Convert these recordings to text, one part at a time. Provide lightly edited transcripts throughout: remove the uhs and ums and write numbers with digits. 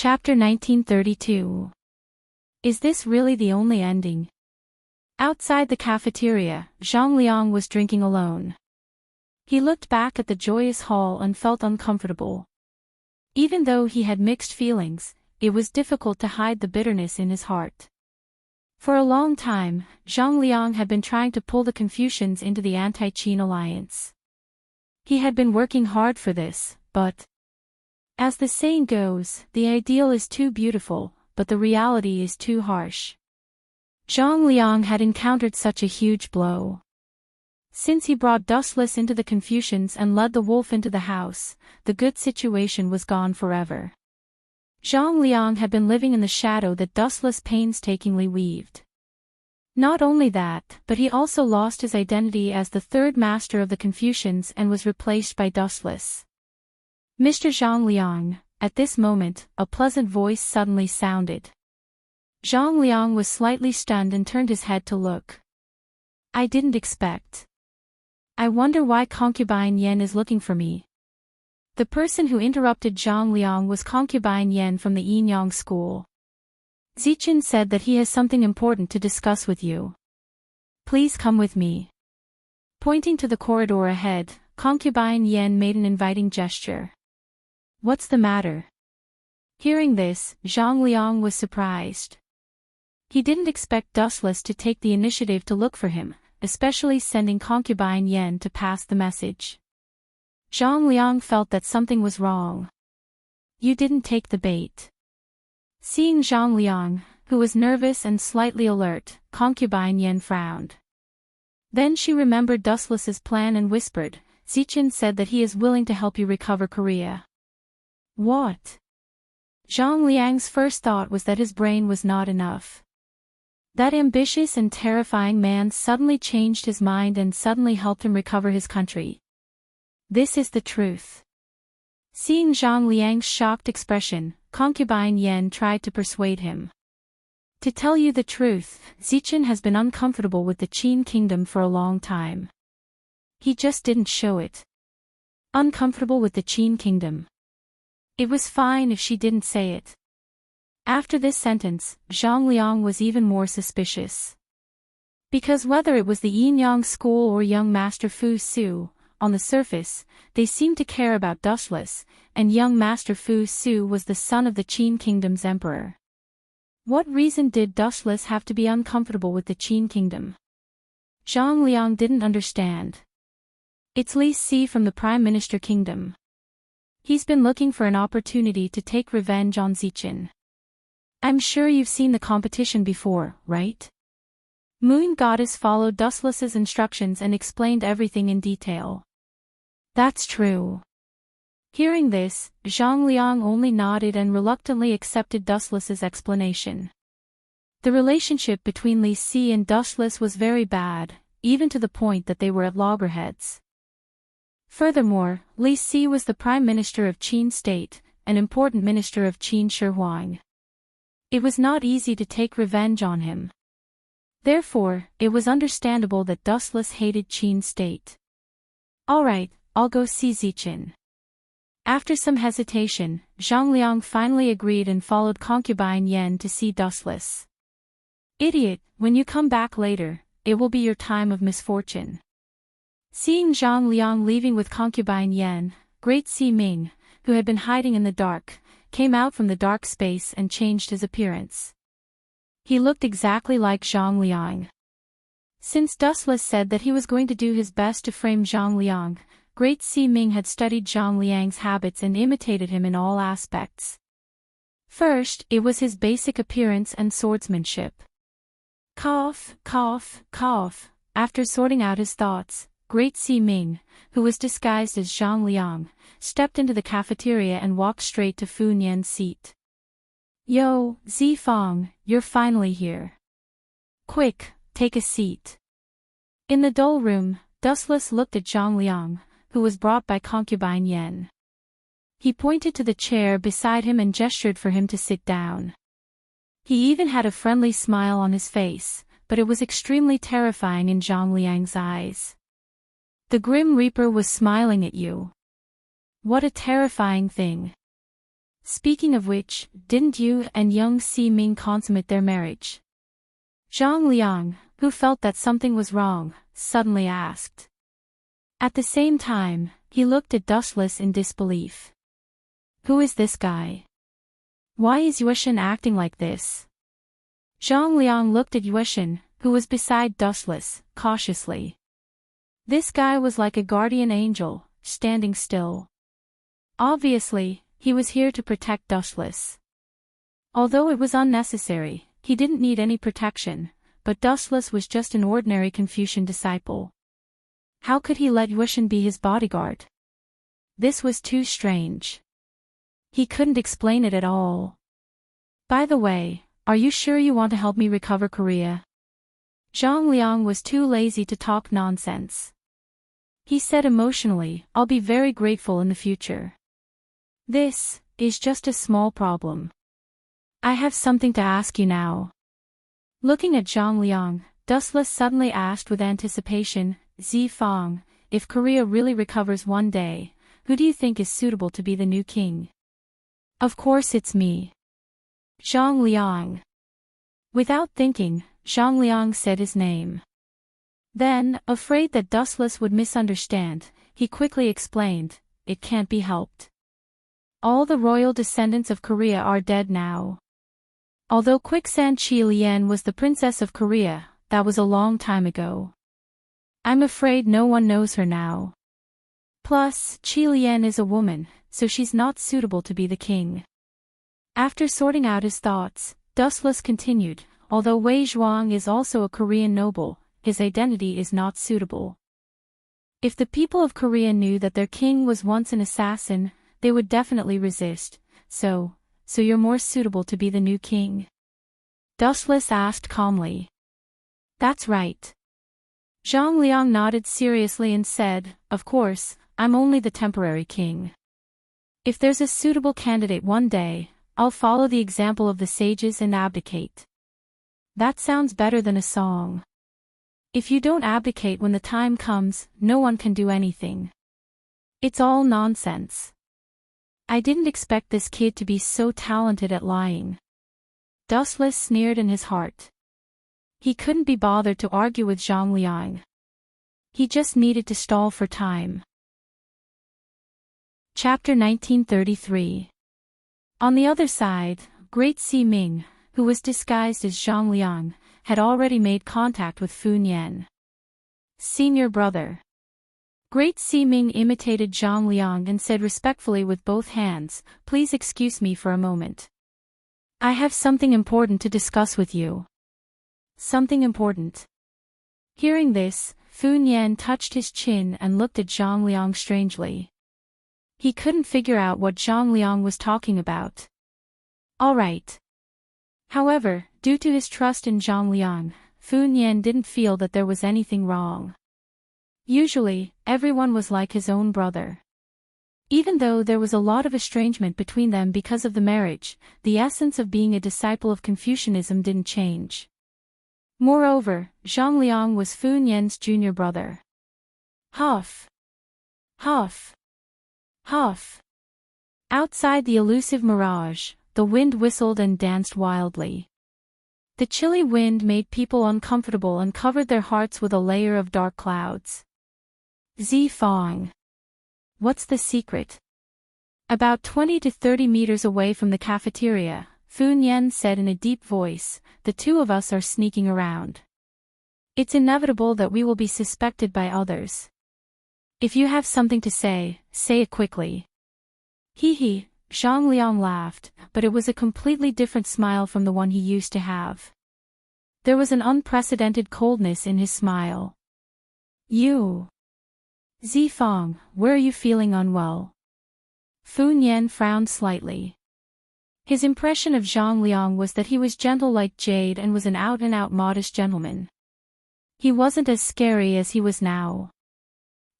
Chapter 1932. Is this really the only ending? Outside the cafeteria, Zhang Liang was drinking alone. He looked back at the joyous hall and felt uncomfortable. Even though he had mixed feelings, it was difficult to hide the bitterness in his heart. For a long time, Zhang Liang had been trying to pull the Confucians into the anti-Qin alliance. He had been working hard for this, but as the saying goes, the ideal is too beautiful, but the reality is too harsh. Zhang Liang had encountered such a huge blow. Since he brought Dustless into the Confucians and led the wolf into the house, the good situation was gone forever. Zhang Liang had been living in the shadow that Dustless painstakingly weaved. Not only that, but he also lost his identity as the third master of the Confucians and was replaced by Dustless. Mr. Zhang Liang, at this moment, a pleasant voice suddenly sounded. Zhang Liang was slightly stunned and turned his head to look. I didn't expect. I wonder why Concubine Yan is looking for me. The person who interrupted Zhang Liang was Concubine Yan from the Yinyang school. Zichen said that he has something important to discuss with you. Please come with me. Pointing to the corridor ahead, Concubine Yan made an inviting gesture. What's the matter? Hearing this, Zhang Liang was surprised. He didn't expect Dustless to take the initiative to look for him, especially sending Concubine Yan to pass the message. Zhang Liang felt that something was wrong. You didn't take the bait. Seeing Zhang Liang, who was nervous and slightly alert, Concubine Yan frowned. Then she remembered Dustless's plan and whispered, Zichen said that he is willing to help you recover Korea. What? Zhang Liang's first thought was that his brain was not enough. That ambitious and terrifying man suddenly changed his mind and suddenly helped him recover his country. This is the truth. Seeing Zhang Liang's shocked expression, Concubine Yan tried to persuade him. To tell you the truth, Zichen has been uncomfortable with the Qin kingdom for a long time. He just didn't show it. Uncomfortable with the Qin kingdom. It was fine if she didn't say it. After this sentence, Zhang Liang was even more suspicious. Because whether it was the Yinyang school or young Master Fu Su, on the surface, they seemed to care about Dustless, and young Master Fu Su was the son of the Qin kingdom's emperor. What reason did Dustless have to be uncomfortable with the Qin kingdom? Zhang Liang didn't understand. It's Li Si from the Prime Minister Kingdom. He's been looking for an opportunity to take revenge on Zichen. I'm sure you've seen the competition before, right? Moon Goddess followed Dustless's instructions and explained everything in detail. That's true. Hearing this, Zhang Liang only nodded and reluctantly accepted Dustless's explanation. The relationship between Li Si and Dustless was very bad, even to the point that they were at loggerheads. Furthermore, Li Si was the Prime Minister of Qin State, an important minister of Qin Shi. It was not easy to take revenge on him. Therefore, it was understandable that Dustless hated Qin State. Alright, I'll go see Zichen. After some hesitation, Zhang Liang finally agreed and followed Concubine Yan to see Dustless. Idiot, when you come back later, it will be your time of misfortune. Seeing Zhang Liang leaving with Concubine Yan, Great Si Ming, who had been hiding in the dark, came out from the dark space and changed his appearance. He looked exactly like Zhang Liang. Since Dustless said that he was going to do his best to frame Zhang Liang, Great Si Ming had studied Zhang Liang's habits and imitated him in all aspects. First, it was his basic appearance and swordsmanship. Cough, cough, cough. After sorting out his thoughts, Great Si Ming, who was disguised as Zhang Liang, stepped into the cafeteria and walked straight to Fu Nian's seat. Yo, Zifang, you're finally here. Quick, take a seat. In the dull room, Dustless looked at Zhang Liang, who was brought by Concubine Yan. He pointed to the chair beside him and gestured for him to sit down. He even had a friendly smile on his face, but it was extremely terrifying in Zhang Liang's eyes. The Grim Reaper was smiling at you. What a terrifying thing. Speaking of which, didn't you and young Si Ming consummate their marriage? Zhang Liang, who felt that something was wrong, suddenly asked. At the same time, he looked at Dustless in disbelief. Who is this guy? Why is Yueshan acting like this? Zhang Liang looked at Yueshan, who was beside Dustless, cautiously. This guy was like a guardian angel, standing still. Obviously, he was here to protect Dustless. Although it was unnecessary, he didn't need any protection, but Dustless was just an ordinary Confucian disciple. How could he let Yueshan be his bodyguard? This was too strange. He couldn't explain it at all. By the way, are you sure you want to help me recover Korea? Zhang Liang was too lazy to talk nonsense. He said emotionally, I'll be very grateful in the future. This is just a small problem. I have something to ask you now. Looking at Zhang Liang, Dustless suddenly asked with anticipation, Zi Fang, if Korea really recovers one day, who do you think is suitable to be the new king? Of course it's me. Zhang Liang. Without thinking, Zhang Liang said his name. Then, afraid that Dustless would misunderstand, he quickly explained, it can't be helped. All the royal descendants of Korea are dead now. Although Quicksand Chi Lien was the princess of Korea, that was a long time ago. I'm afraid no one knows her now. Plus, Chi Lien is a woman, so she's not suitable to be the king. After sorting out his thoughts, Dustless continued, although Wei Zhuang is also a Korean noble, his identity is not suitable. If the people of Korea knew that their king was once an assassin, they would definitely resist, so you're more suitable to be the new king? Dustless asked calmly. That's right. Zhang Liang nodded seriously and said, of course, I'm only the temporary king. If there's a suitable candidate one day, I'll follow the example of the sages and abdicate. That sounds better than a song. If you don't abdicate when the time comes, no one can do anything. It's all nonsense. I didn't expect this kid to be so talented at lying. Dustless sneered in his heart. He couldn't be bothered to argue with Zhang Liang. He just needed to stall for time. Chapter 1933. On the other side, Great Si Ming, who was disguised as Zhang Liang, had already made contact with Fu Nian. Senior brother. Great Si Ming imitated Zhang Liang and said respectfully with both hands, please excuse me for a moment. I have something important to discuss with you. Something important. Hearing this, Fu Nian touched his chin and looked at Zhang Liang strangely. He couldn't figure out what Zhang Liang was talking about. All right. However, due to his trust in Zhang Liang, Fu Nian didn't feel that there was anything wrong. Usually, everyone was like his own brother. Even though there was a lot of estrangement between them because of the marriage, the essence of being a disciple of Confucianism didn't change. Moreover, Zhang Liang was Fu Nian's junior brother. Huff. Huff. Huff. Outside the elusive mirage, the wind whistled and danced wildly. The chilly wind made people uncomfortable and covered their hearts with a layer of dark clouds. Zi Fang. What's the secret? About 20 to 30 meters away from the cafeteria, Fu Nian said in a deep voice, the two of us are sneaking around. It's inevitable that we will be suspected by others. If you have something to say it quickly. Hee hee, Zhang Liang laughed, but it was a completely different smile from the one he used to have. There was an unprecedented coldness in his smile. You. Zi Fang, where are you feeling unwell? Fu Nian frowned slightly. His impression of Zhang Liang was that he was gentle like jade and was an out-and-out modest gentleman. He wasn't as scary as he was now.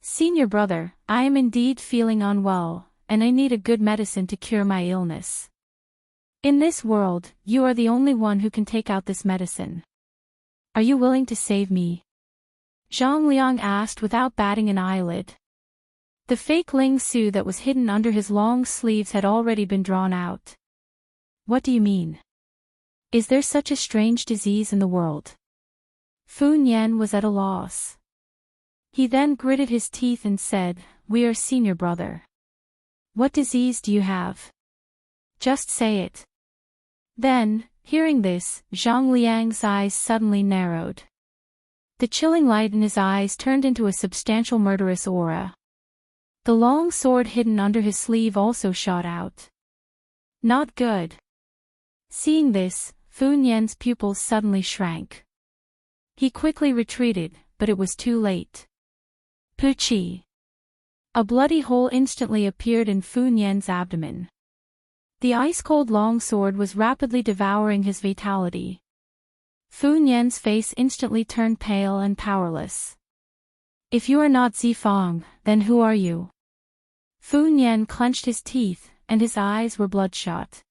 Senior brother, I am indeed feeling unwell, and I need a good medicine to cure my illness. In this world, you are the only one who can take out this medicine. Are you willing to save me? Zhang Liang asked without batting an eyelid. The fake Ling Su that was hidden under his long sleeves had already been drawn out. What do you mean? Is there such a strange disease in the world? Fu Nian was at a loss. He then gritted his teeth and said, "We are senior brother. What disease do you have? Just say it." Then, hearing this, Zhang Liang's eyes suddenly narrowed. The chilling light in his eyes turned into a substantial murderous aura. The long sword hidden under his sleeve also shot out. Not good. Seeing this, Fu Nian's pupils suddenly shrank. He quickly retreated, but it was too late. Puchi. A bloody hole instantly appeared in Fu Nian's abdomen. The ice-cold longsword was rapidly devouring his vitality. Fu Nian's face instantly turned pale and powerless. "If you are not Zifang, then who are you?" Fu Nian clenched his teeth, and his eyes were bloodshot.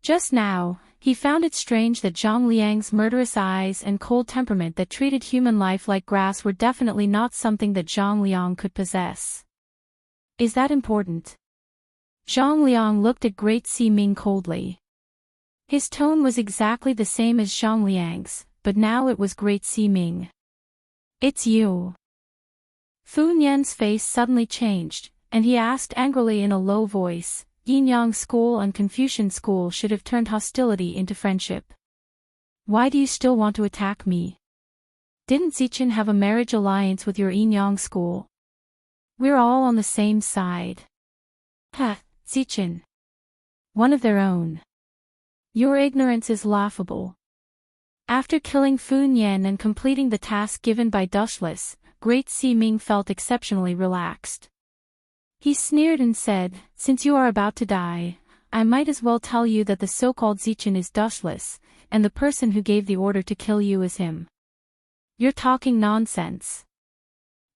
Just now, he found it strange that Zhang Liang's murderous eyes and cold temperament that treated human life like grass were definitely not something that Zhang Liang could possess. Is that important? Zhang Liang looked at Great Si Ming coldly. His tone was exactly the same as Zhang Liang's, but now it was Great Si Ming. "It's you." Fu Nian's face suddenly changed, and he asked angrily in a low voice, "Yin-Yang School and Confucian School should have turned hostility into friendship. Why do you still want to attack me? Didn't Zichen have a marriage alliance with your Yin-Yang School? We're all on the same side." "Ha, Zichen. One of their own. Your ignorance is laughable." After killing Fu Nian and completing the task given by Dushless, Great Si Ming felt exceptionally relaxed. He sneered and said, "Since you are about to die, I might as well tell you that the so-called Zichen is Dushless, and the person who gave the order to kill you is him. You're talking nonsense."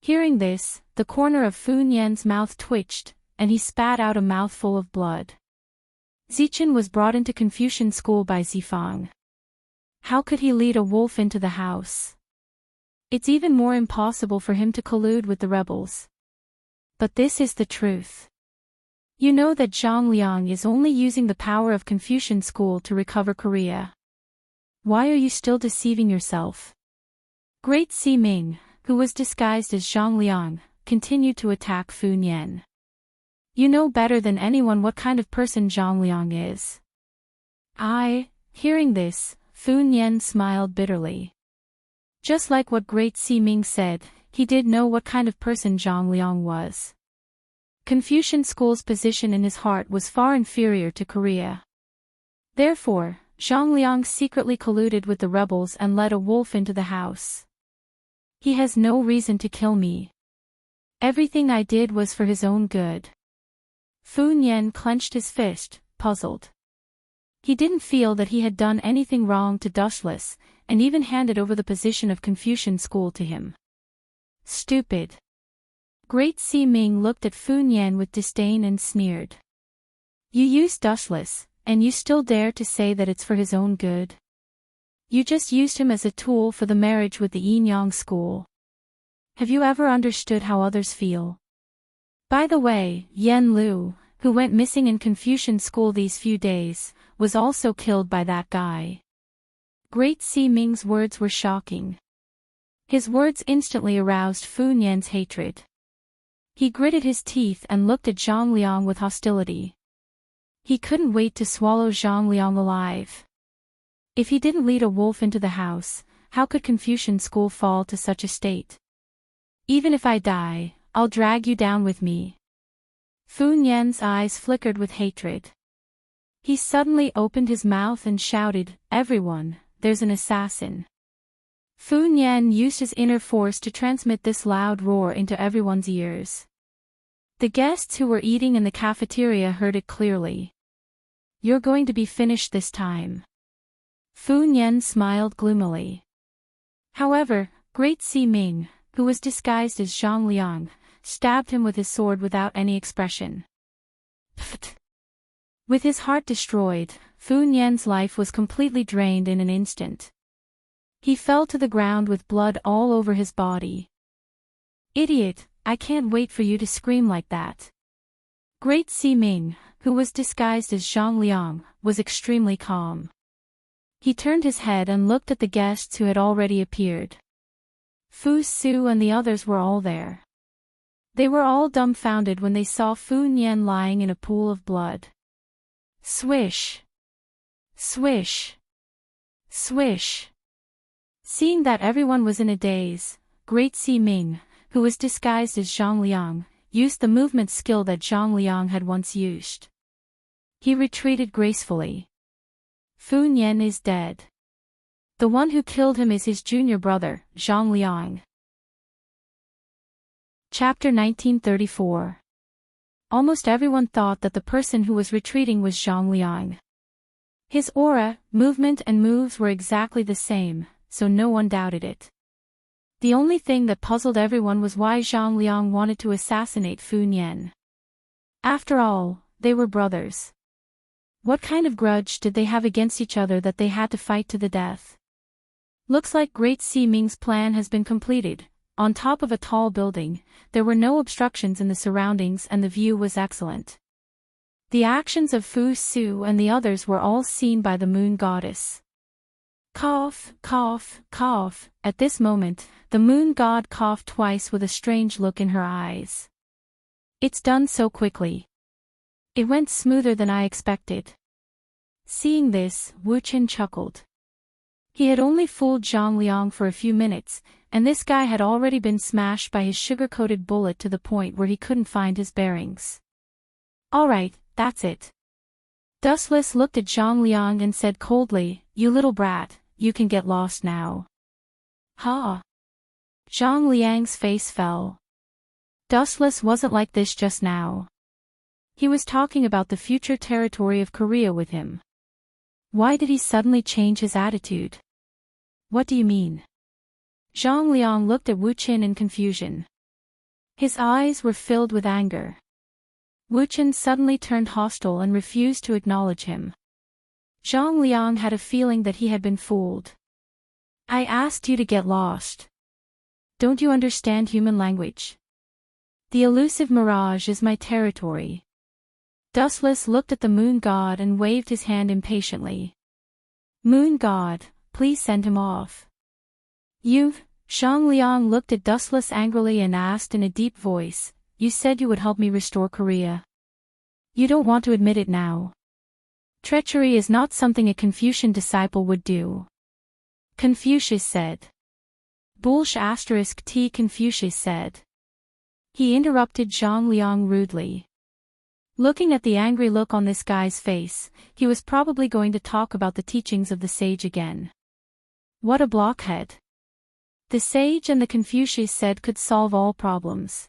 Hearing this, the corner of Fu Nian's mouth twitched, and he spat out a mouthful of blood. Zichen was brought into Confucian School by Zifang. How could he lead a wolf into the house? It's even more impossible for him to collude with the rebels. But this is the truth. You know that Zhang Liang is only using the power of Confucian School to recover Korea. Why are you still deceiving yourself? Great Si Ming, who was disguised as Zhang Liang, continued to attack Fu Nian. You know better than anyone what kind of person Zhang Liang is. Hearing this, Fu Nian smiled bitterly. Just like what Great Si Ming said, he did know what kind of person Zhang Liang was. Confucian School's position in his heart was far inferior to Korea. Therefore, Zhang Liang secretly colluded with the rebels and led a wolf into the house. He has no reason to kill me. Everything I did was for his own good. Fu Nian clenched his fist, puzzled. He didn't feel that he had done anything wrong to Dushless, and even handed over the position of Confucian School to him. Stupid. Great Si Ming looked at Fu Nian with disdain and sneered. You used Dushless, and you still dare to say that it's for his own good? You just used him as a tool for the marriage with the Yin-Yang School. Have you ever understood how others feel? By the way, Yen Lu, who went missing in Confucian School these few days, was also killed by that guy. Great Si Ming's words were shocking. His words instantly aroused Fu Nian's hatred. He gritted his teeth and looked at Zhang Liang with hostility. He couldn't wait to swallow Zhang Liang alive. If he didn't lead a wolf into the house, how could Confucian School fall to such a state? Even if I die, I'll drag you down with me. Fu Nian's eyes flickered with hatred. He suddenly opened his mouth and shouted, "Everyone, there's an assassin." Fu Nian used his inner force to transmit this loud roar into everyone's ears. The guests who were eating in the cafeteria heard it clearly. You're going to be finished this time. Fu Nian smiled gloomily. However, Great Si Ming, who was disguised as Zhang Liang, stabbed him with his sword without any expression. Pfft. With his heart destroyed, Fu Nian's life was completely drained in an instant. He fell to the ground with blood all over his body. Idiot, I can't wait for you to scream like that. Great Ming, who was disguised as Zhang Liang, was extremely calm. He turned his head and looked at the guests who had already appeared. Fu Su and the others were all there. They were all dumbfounded when they saw Fu Nian lying in a pool of blood. Swish! Swish! Swish! Seeing that everyone was in a daze, Great Ming, who was disguised as Zhang Liang, used the movement skill that Zhang Liang had once used. He retreated gracefully. Fu Nian is dead. The one who killed him is his junior brother, Zhang Liang. Chapter 1934. Almost everyone thought that the person who was retreating was Zhang Liang. His aura, movement and moves were exactly the same, so no one doubted it. The only thing that puzzled everyone was why Zhang Liang wanted to assassinate Fu Nian. After all, they were brothers. What kind of grudge did they have against each other that they had to fight to the death? Looks like Great Ming's plan has been completed. On top of a tall building, there were no obstructions in the surroundings and the view was excellent. The actions of Fu Su and the others were all seen by the moon goddess. Cough, cough, cough. At this moment, the moon god coughed twice with a strange look in her eyes. It's done so quickly. It went smoother than I expected. Seeing this, Wu Qin chuckled. He had only fooled Zhang Liang for a few minutes, and this guy had already been smashed by his sugar-coated bullet to the point where he couldn't find his bearings. Alright, that's it. Dustless looked at Zhang Liang and said coldly, "You little brat, you can get lost now." Ha! Zhang Liang's face fell. Dustless wasn't like this just now. He was talking about the future territory of Korea with him. Why did he suddenly change his attitude? What do you mean? Zhang Liang looked at Wu Qin in confusion. His eyes were filled with anger. Wu Qin suddenly turned hostile and refused to acknowledge him. Zhang Liang had a feeling that he had been fooled. I asked you to get lost. Don't you understand human language? The elusive mirage is my territory. Dustless looked at the moon god and waved his hand impatiently. Moon god, please send him off. Zhang Liang looked at Dustless angrily and asked in a deep voice, you said you would help me restore Korea. You don't want to admit it now. Treachery is not something a Confucian disciple would do. Confucius said. T Confucius said. He interrupted Zhang Liang rudely. Looking at the angry look on this guy's face, he was probably going to talk about the teachings of the sage again. What a blockhead. The sage and the Confucius said could solve all problems.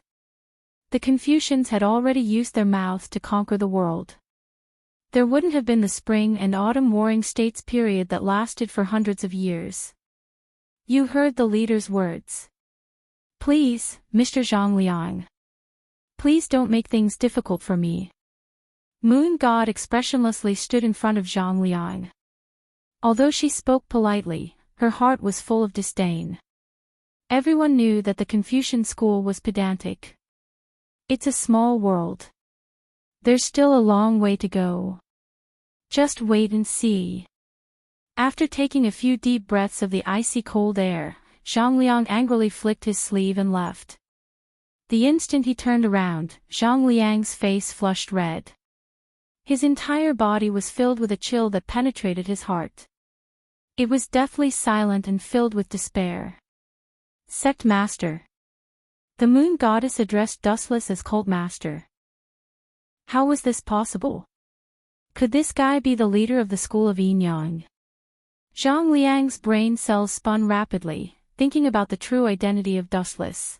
The Confucians had already used their mouth to conquer the world. There wouldn't have been the spring and autumn warring states period that lasted for hundreds of years. You heard the leader's words. Please, Mr. Zhang Liang. Please don't make things difficult for me. Moon God expressionlessly stood in front of Zhang Liang. Although she spoke politely, her heart was full of disdain. Everyone knew that the Confucian school was pedantic. It's a small world. There's still a long way to go. Just wait and see. After taking a few deep breaths of the icy cold air, Zhang Liang angrily flicked his sleeve and left. The instant he turned around, Zhang Liang's face flushed red. His entire body was filled with a chill that penetrated his heart. It was deathly silent and filled with despair. Sect Master. The moon goddess addressed Dustless as Cult Master. How was this possible? Could this guy be the leader of the school of Yin Yang? Zhang Liang's brain cells spun rapidly, thinking about the true identity of Dustless.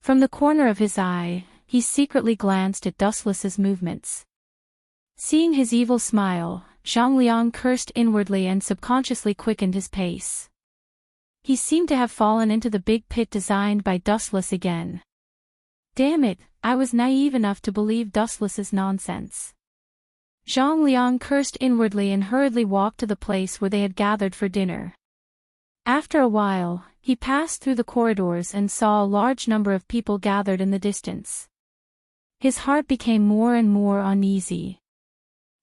From the corner of his eye, he secretly glanced at Dustless's movements. Seeing his evil smile, Zhang Liang cursed inwardly and subconsciously quickened his pace. He seemed to have fallen into the big pit designed by Dustless again. Damn it, I was naive enough to believe Dustless's nonsense. Zhang Liang cursed inwardly and hurriedly walked to the place where they had gathered for dinner. After a while, He passed through the corridors and saw a large number of people gathered in the distance. His heart became more and more uneasy.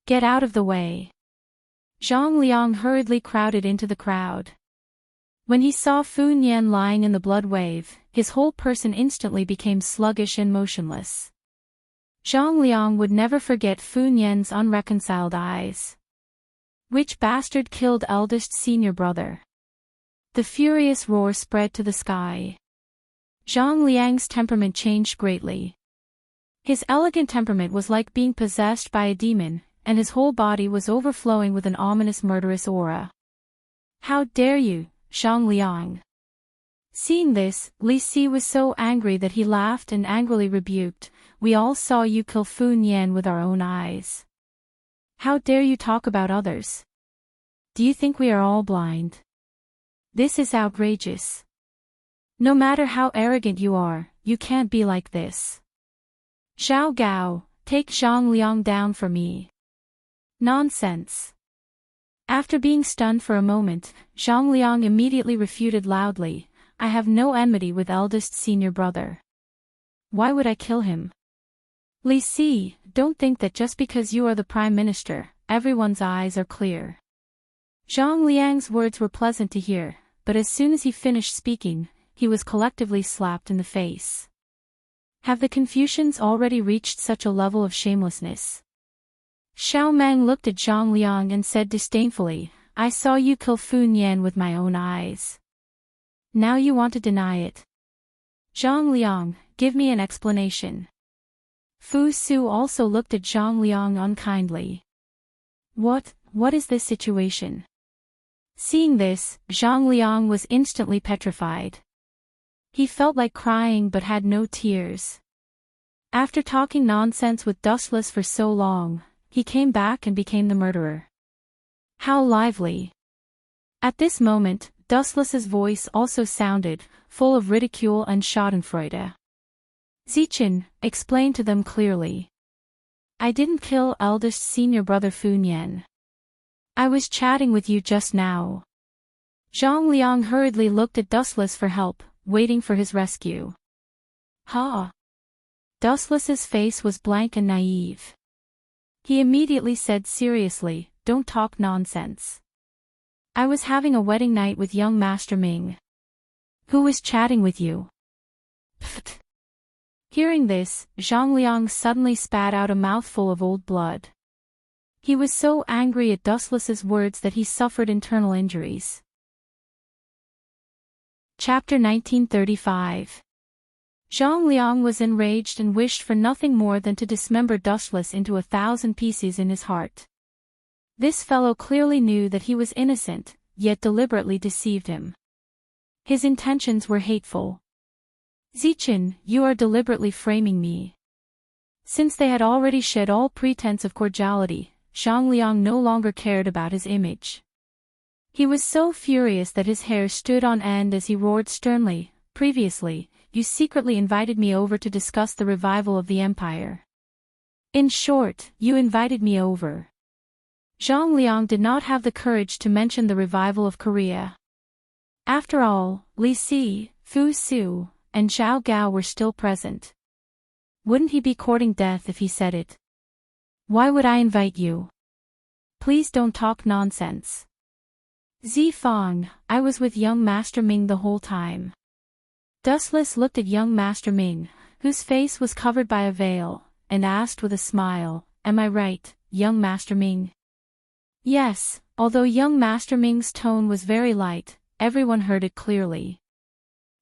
Get out of the way. Zhang Liang hurriedly crowded into the crowd. When he saw Fu Nian lying in the blood wave, his whole person instantly became sluggish and motionless. Zhang Liang would never forget Fu Nian's unreconciled eyes. Which bastard killed eldest senior brother? The furious roar spread to the sky. Zhang Liang's temperament changed greatly. His elegant temperament was like being possessed by a demon, and his whole body was overflowing with an ominous murderous aura. How dare you, Zhang Liang! Seeing this, Li Si was so angry that he laughed and angrily rebuked, we all saw you kill Fu Nian with our own eyes. How dare you talk about others? Do you think we are all blind? This is outrageous. No matter how arrogant you are, you can't be like this. Xiao Gao, take Zhang Liang down for me. Nonsense. After being stunned for a moment, Zhang Liang immediately refuted loudly, I have no enmity with eldest senior brother. Why would I kill him? Li Si, don't think that just because you are the prime minister, everyone's eyes are clear. Zhang Liang's words were pleasant to hear, but as soon as he finished speaking, he was collectively slapped in the face. Have the Confucians already reached such a level of shamelessness? Xiao Meng looked at Zhang Liang and said disdainfully, I saw you kill Fu Nian with my own eyes. Now you want to deny it. Zhang Liang, give me an explanation. Fu Su also looked at Zhang Liang unkindly. What is this situation? Seeing this, Zhang Liang was instantly petrified. He felt like crying but had no tears. After talking nonsense with Dustless for so long, he came back and became the murderer. How lively! At this moment, Dustless's voice also sounded, full of ridicule and schadenfreude. Zichen, explain to them clearly. I didn't kill eldest senior brother Fu Nian. I was chatting with you just now. Zhang Liang hurriedly looked at Dustless for help, waiting for his rescue. Ha! Dustless's face was blank and naive. He immediately said seriously, don't talk nonsense. I was having a wedding night with young Master Ming. Who was chatting with you? Pfft. Hearing this, Zhang Liang suddenly spat out a mouthful of old blood. He was so angry at Dustless's words that he suffered internal injuries. Chapter 1935. Zhang Liang was enraged and wished for nothing more than to dismember Dustless into 1,000 pieces in his heart. This fellow clearly knew that he was innocent, yet deliberately deceived him. His intentions were hateful. Zichen, you are deliberately framing me. Since they had already shed all pretense of cordiality, Zhang Liang no longer cared about his image. He was so furious that his hair stood on end as he roared sternly, previously, you secretly invited me over to discuss the revival of the empire. In short, you invited me over. Zhang Liang did not have the courage to mention the revival of Korea. After all, Li Si, Fu Su, and Zhao Gao were still present. Wouldn't he be courting death if he said it? Why would I invite you? Please don't talk nonsense. Zifang, I was with young Master Ming the whole time. Dustless looked at young Master Ming, whose face was covered by a veil, and asked with a smile, am I right, young Master Ming? Yes, although young Master Ming's tone was very light, everyone heard it clearly.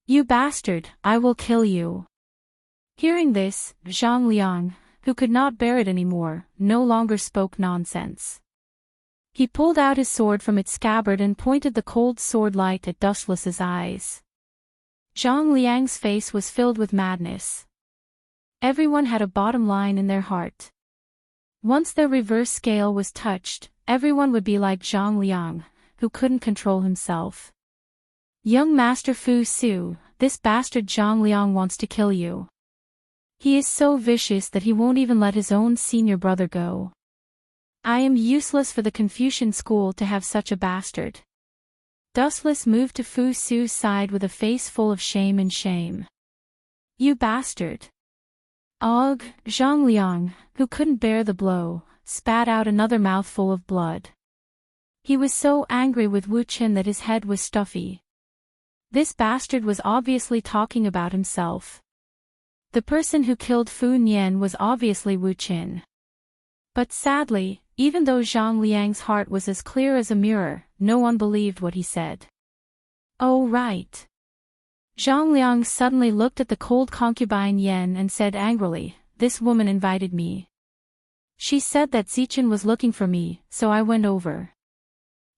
You bastard, I will kill you. Hearing this, Zhang Liang, who could not bear it anymore, no longer spoke nonsense. He pulled out his sword from its scabbard and pointed the cold sword light at Dustless's eyes. Zhang Liang's face was filled with madness. Everyone had a bottom line in their heart. Once their reverse scale was touched, everyone would be like Zhang Liang, who couldn't control himself. Young Master Fu Su, this bastard Zhang Liang wants to kill you. He is so vicious that he won't even let his own senior brother go. I am useless for the Confucian school to have such a bastard. Dustless moved to Fu Su's side with a face full of shame and shame. You bastard. Og, Zhang Liang, who couldn't bear the blow, spat out another mouthful of blood. He was so angry with Wu Qin that his head was stuffy. This bastard was obviously talking about himself. The person who killed Fu Nian was obviously Wu Qin. But sadly, even though Zhang Liang's heart was as clear as a mirror, no one believed what he said. Oh right. Zhang Liang suddenly looked at the cold concubine Yan and said angrily, "This woman invited me. She said that Zichen was looking for me, so I went over."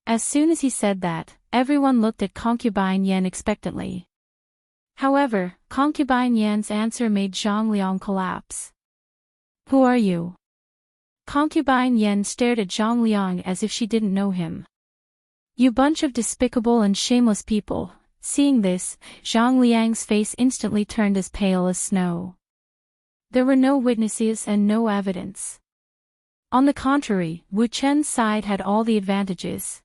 As soon as he said that, everyone looked at concubine Yan expectantly. However, concubine Yan's answer made Zhang Liang collapse. Who are you? Concubine Yan stared at Zhang Liang as if she didn't know him. You bunch of despicable and shameless people. Seeing this, Zhang Liang's face instantly turned as pale as snow. There were no witnesses and no evidence. On the contrary, Wu Chen's side had all the advantages.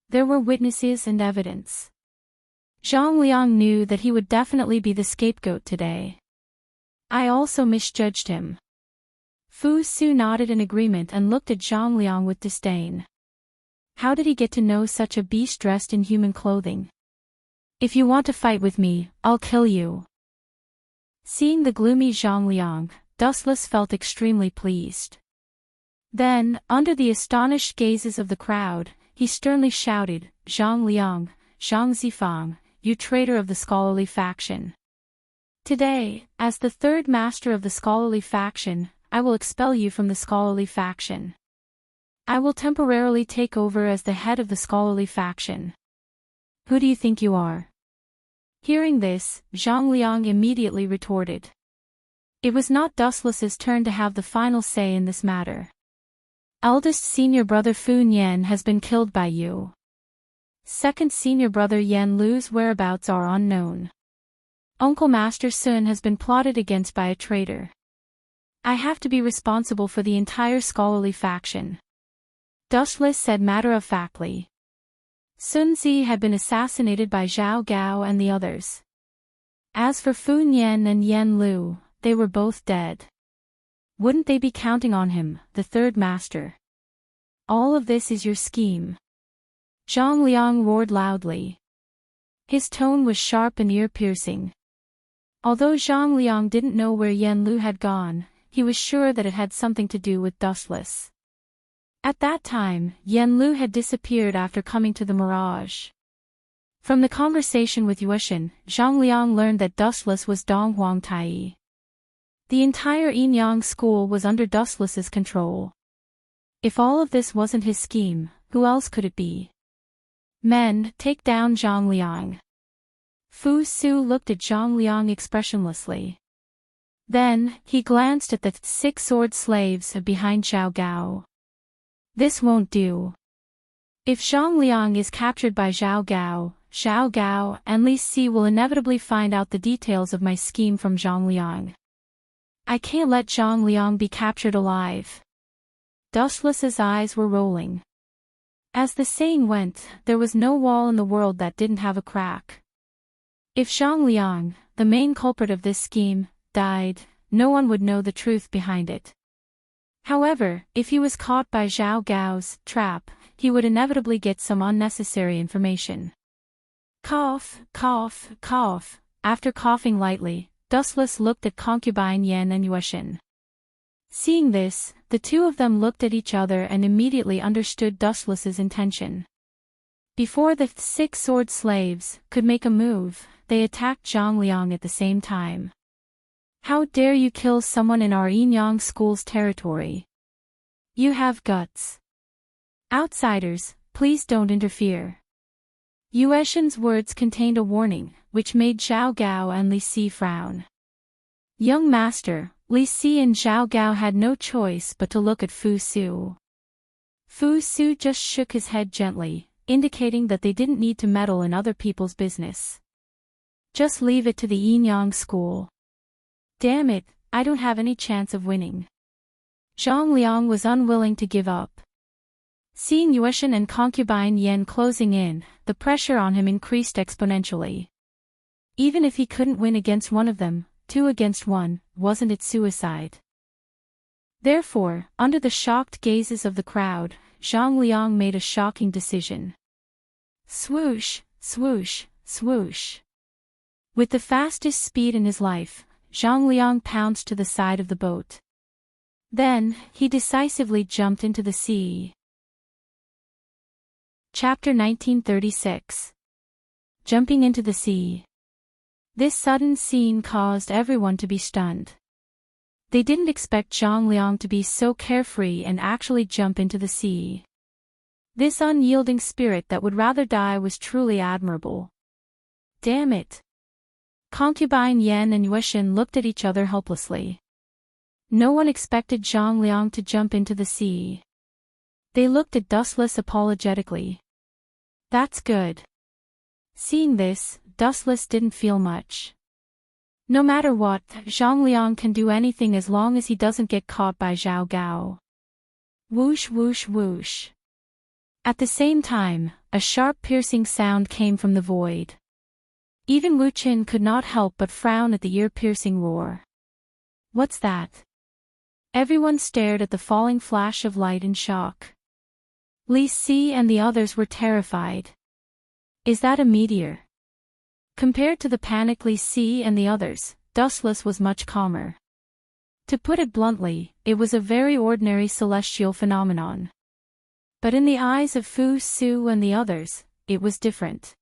There were witnesses and evidence. Zhang Liang knew that he would definitely be the scapegoat today. I also misjudged him. Fu Su nodded in agreement and looked at Zhang Liang with disdain. How did he get to know such a beast dressed in human clothing? If you want to fight with me, I'll kill you. Seeing the gloomy Zhang Liang, Dustless felt extremely pleased. Then, under the astonished gazes of the crowd, he sternly shouted, Zhang Liang, Zhang Zifang, you traitor of the scholarly faction. Today, as the third master of the scholarly faction, I will expel you from the scholarly faction. I will temporarily take over as the head of the scholarly faction. Who do you think you are? Hearing this, Zhang Liang immediately retorted. It was not Dustless's turn to have the final say in this matter. Eldest senior brother Fu Nian has been killed by you. Second senior brother Yan Lu's whereabouts are unknown. Uncle Master Sun has been plotted against by a traitor. I have to be responsible for the entire scholarly faction. Dustless said matter-of-factly. Sun Zi had been assassinated by Zhao Gao and the others. As for Fu Nian and Yan Lu, they were both dead. Wouldn't they be counting on him, the third master? All of this is your scheme. Zhang Liang roared loudly. His tone was sharp and ear-piercing. Although Zhang Liang didn't know where Yan Lu had gone, he was sure that it had something to do with Dustless. At that time, Yan Lu had disappeared after coming to the Mirage. From the conversation with Yueshin, Zhang Liang learned that Dustless was Dong Huang Tai. The entire Yinyang school was under Dustless's control. If all of this wasn't his scheme, who else could it be? Men, take down Zhang Liang. Fu Su looked at Zhang Liang expressionlessly. Then, he glanced at the 6 sword slaves behind Zhao Gao. This won't do. If Zhang Liang is captured by Zhao Gao and Li Si will inevitably find out the details of my scheme from Zhang Liang. I can't let Zhang Liang be captured alive. Dustless's eyes were rolling. As the saying went, there was no wall in the world that didn't have a crack. If Zhang Liang, the main culprit of this scheme, died, no one would know the truth behind it. However, if he was caught by Zhao Gao's trap, he would inevitably get some unnecessary information. Cough, cough, cough. After coughing lightly, Dustless looked at concubine Yan and Yueshin. Seeing this, the two of them looked at each other and immediately understood Dustless's intention. Before the 6 sword slaves could make a move, they attacked Zhang Liang at the same time. How dare you kill someone in our Yinyang school's territory? You have guts. Outsiders, please don't interfere. Yueshin's words contained a warning, which made Zhao Gao and Li Si frown. Young master, Li Si and Zhao Gao had no choice but to look at Fu Su. Fu Su just shook his head gently, indicating that they didn't need to meddle in other people's business. Just leave it to the Yinyang school. Damn it, I don't have any chance of winning. Zhang Liang was unwilling to give up. Seeing Yueshan and concubine Yen closing in, the pressure on him increased exponentially. Even if he couldn't win against one of them, 2 against 1, wasn't it suicide? Therefore, under the shocked gazes of the crowd, Zhang Liang made a shocking decision. Swoosh, swoosh, swoosh. With the fastest speed in his life, Zhang Liang pounced to the side of the boat. Then, he decisively jumped into the sea. Chapter 1936. Jumping into the sea. This sudden scene caused everyone to be stunned. They didn't expect Zhang Liang to be so carefree and actually jump into the sea. This unyielding spirit that would rather die was truly admirable. Damn it! Concubine Yen and Yueshan looked at each other helplessly. No one expected Zhang Liang to jump into the sea. They looked at Dustless apologetically. That's good. Seeing this, Dustless didn't feel much. No matter what, Zhang Liang can do anything as long as he doesn't get caught by Zhao Gao. Whoosh whoosh whoosh. At the same time, a sharp piercing sound came from the void. Even Wu Qin could not help but frown at the ear-piercing roar. What's that? Everyone stared at the falling flash of light in shock. Li Si and the others were terrified. Is that a meteor? Compared to the panicked Li Si and the others, Dustless was much calmer. To put it bluntly, it was a very ordinary celestial phenomenon. But in the eyes of Fu Su and the others, it was different.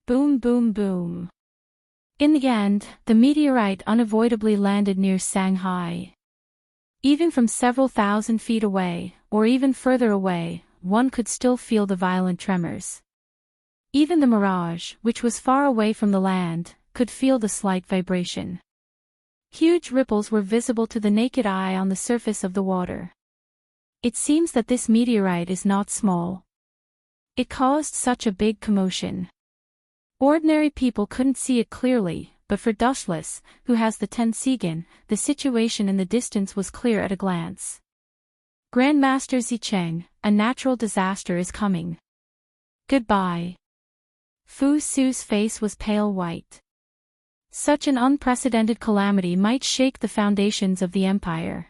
Boom boom boom. In the end, the meteorite unavoidably landed near Shanghai. Even from several thousand feet away, or even further away, one could still feel the violent tremors. Even the mirage, which was far away from the land, could feel the slight vibration. Huge ripples were visible to the naked eye on the surface of the water. It seems that this meteorite is not small. It caused such a big commotion. Ordinary people couldn't see it clearly, but for Dustless, who has the Tensigen, the situation in the distance was clear at a glance. Grandmaster Zicheng, a natural disaster is coming. Goodbye. Fu Su's face was pale white. Such an unprecedented calamity might shake the foundations of the empire.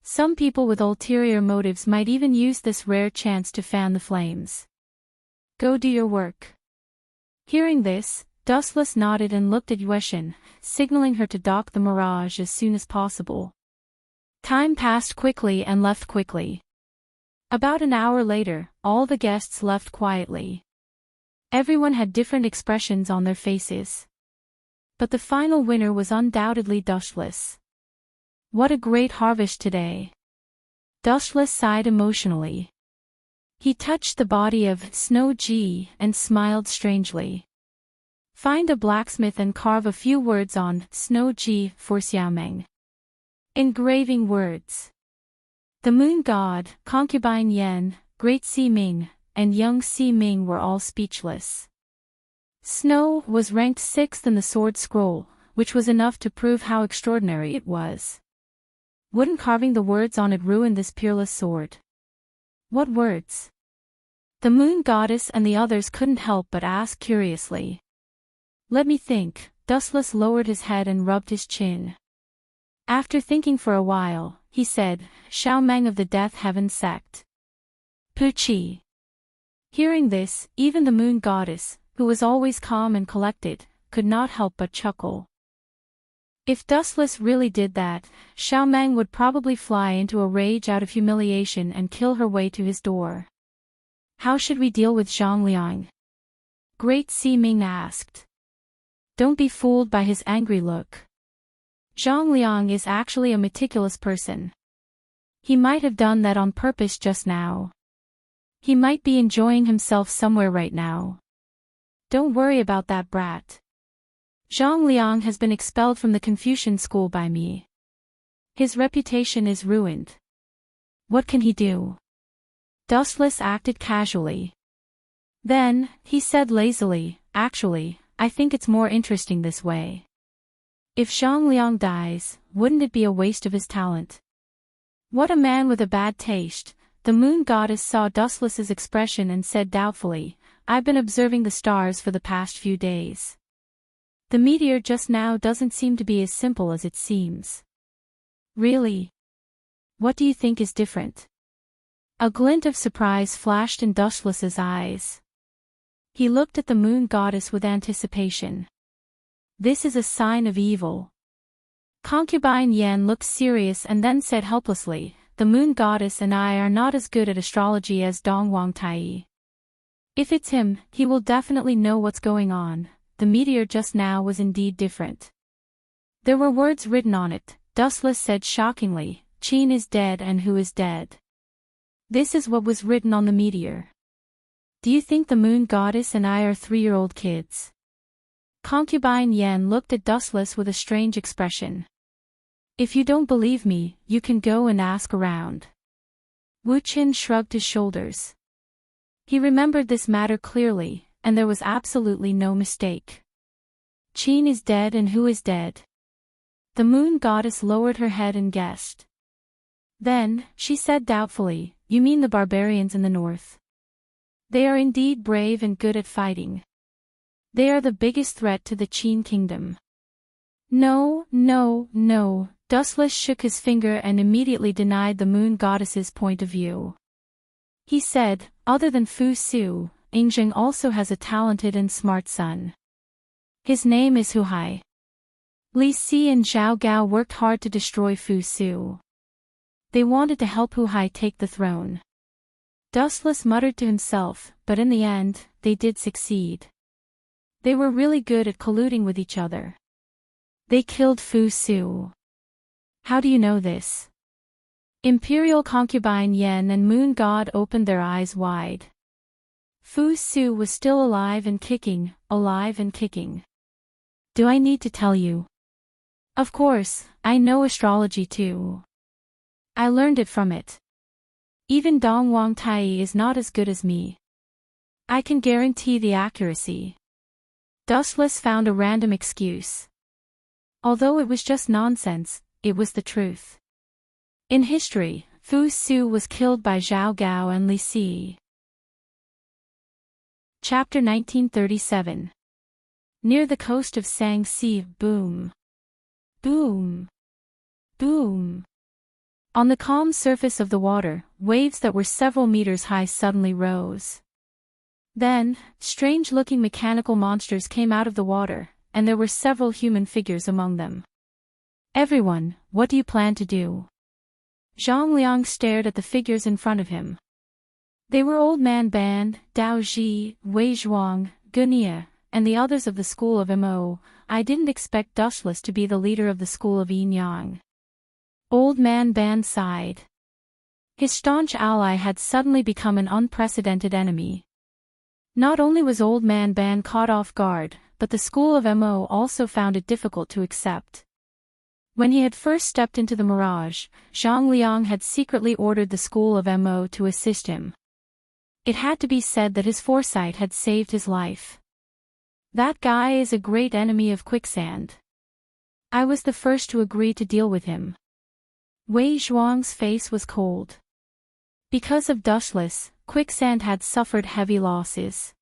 Some people with ulterior motives might even use this rare chance to fan the flames. Go do your work. Hearing this, Dustless nodded and looked at Yueshan, signaling her to dock the mirage as soon as possible. Time passed quickly and left quickly. About an hour later, all the guests left quietly. Everyone had different expressions on their faces. But the final winner was undoubtedly Dustless. What a great harvest today. Dustless sighed emotionally. He touched the body of Snow Ji and smiled strangely. Find a blacksmith and carve a few words on Snow Ji for Xiaomeng. Engraving words. The moon god, concubine Yen, great Si Ming, and young Si Ming were all speechless. Snow was ranked 6th in the sword scroll, which was enough to prove how extraordinary it was. Wouldn't carving the words on it ruin this peerless sword? What words? The moon goddess and the others couldn't help but ask curiously. Let me think. Dustless lowered his head and rubbed his chin. After thinking for a while, he said, Xiaomeng of the Death Heaven sect. Puchi. Hearing this, even the moon goddess, who was always calm and collected, could not help but chuckle. If Dustless really did that, Xiaomeng would probably fly into a rage out of humiliation and kill her way to his door. How should we deal with Zhang Liang? Great Si Ming asked. Don't be fooled by his angry look. Zhang Liang is actually a meticulous person. He might have done that on purpose just now. He might be enjoying himself somewhere right now. Don't worry about that brat. Zhang Liang has been expelled from the Confucian school by me. His reputation is ruined. What can he do? Dustless acted casually. Then, he said lazily, actually, I think it's more interesting this way. If Zhang Liang dies, wouldn't it be a waste of his talent? What a man with a bad taste, The moon goddess saw Dustless's expression and said doubtfully, "I've been observing the stars for the past few days. The meteor just now doesn't seem to be as simple as it seems." "Really? What do you think is different?" A glint of surprise flashed in Dustless's eyes. He looked at the moon goddess with anticipation. "This is a sign of evil." Concubine Yen looked serious and then said helplessly, "The moon goddess and I are not as good at astrology as Dongwang Tai. If it's him, he will definitely know what's going on. The meteor just now was indeed different." "There were words written on it," Dustless said shockingly. "Qin is dead and who is dead. This is what was written on the meteor. Do you think the moon goddess and I are 3-year-old kids?" Concubine Yen looked at Dustless with a strange expression. "If you don't believe me, you can go and ask around." Wu Qin shrugged his shoulders. He remembered this matter clearly, and there was absolutely no mistake. "Qin is dead and who is dead?" The moon goddess lowered her head and guessed. Then, she said doubtfully, "You mean the barbarians in the north? They are indeed brave and good at fighting. They are the biggest threat to the Qin kingdom." "No, no, no," Dustless shook his finger and immediately denied the moon goddess's point of view. He said, "Other than Fu Su, Yingzheng also has a talented and smart son. His name is Hu Hai. Li Si and Zhao Gao worked hard to destroy Fu Su. They wanted to help Hu Hai take the throne." Dustless muttered to himself, but in the end, they did succeed. They were really good at colluding with each other. They killed Fu Su. "How do you know this?" Imperial concubine Yen and moon god opened their eyes wide. Fu Su was still alive and kicking, alive and kicking. "Do I need to tell you?" "Of course, I know astrology too. I learned it from it. Even Dongwang Tai is not as good as me. I can guarantee the accuracy." Dustless found a random excuse. Although it was just nonsense, it was the truth. In history, Fu Su was killed by Zhao Gao and Li Si. Chapter 1937. Near the coast of Sangxi, boom. Boom. Boom. On the calm surface of the water, waves that were several meters high suddenly rose. Then, strange-looking mechanical monsters came out of the water, and there were several human figures among them. "Everyone, what do you plan to do?" Zhang Liang stared at the figures in front of him. They were Old Man Ban, Dao Ji, Wei Zhuang, Gunia, and the others of the school of Mo. I didn't expect Dustless to be the leader of the school of Yin Yang. Old Man Ban sighed. His staunch ally had suddenly become an unprecedented enemy. Not only was Old Man Ban caught off guard, but the school of Mo also found it difficult to accept. When he had first stepped into the mirage, Zhang Liang had secretly ordered the school of Mo to assist him. It had to be said that his foresight had saved his life. That guy is a great enemy of quicksand. I was the first to agree to deal with him. Wei Zhuang's face was cold. Because of Dustless, quicksand had suffered heavy losses.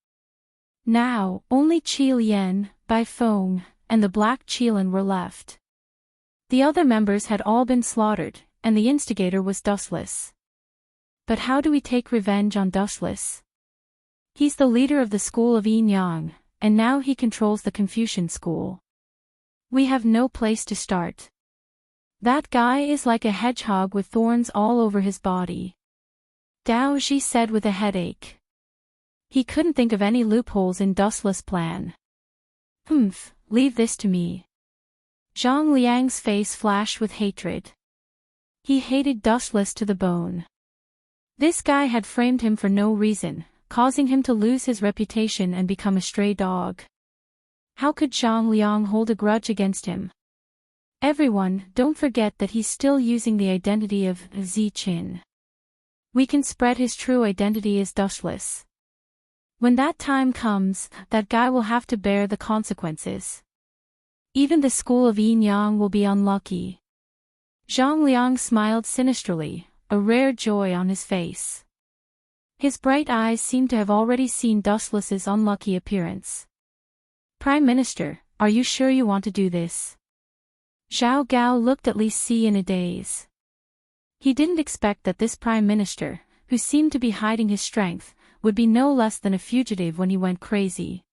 Now, only Qi Lian, Bai Feng, and the Black Qilin were left. The other members had all been slaughtered, and the instigator was Dustless. But how do we take revenge on Dustless? He's the leader of the school of Yin Yang, and now he controls the Confucian school. We have no place to start. That guy is like a hedgehog with thorns all over his body. Dao Ji said with a headache. He couldn't think of any loopholes in Dustless' plan. Leave this to me. Zhang Liang's face flashed with hatred. He hated Dustless to the bone. This guy had framed him for no reason, causing him to lose his reputation and become a stray dog. How could Zhang Liang hold a grudge against him? Everyone, don't forget that he's still using the identity of Zi Qin. We can spread his true identity as Dustless. When that time comes, that guy will have to bear the consequences. Even the school of Yin Yang will be unlucky. Zhang Liang smiled sinisterly. a rare joy on his face. His bright eyes seemed to have already seen Dustless's unlucky appearance. "Prime Minister, are you sure you want to do this?" Zhao Gao looked at Li Si in a daze. He didn't expect that this Prime Minister, who seemed to be hiding his strength, would be no less than a fugitive when he went crazy.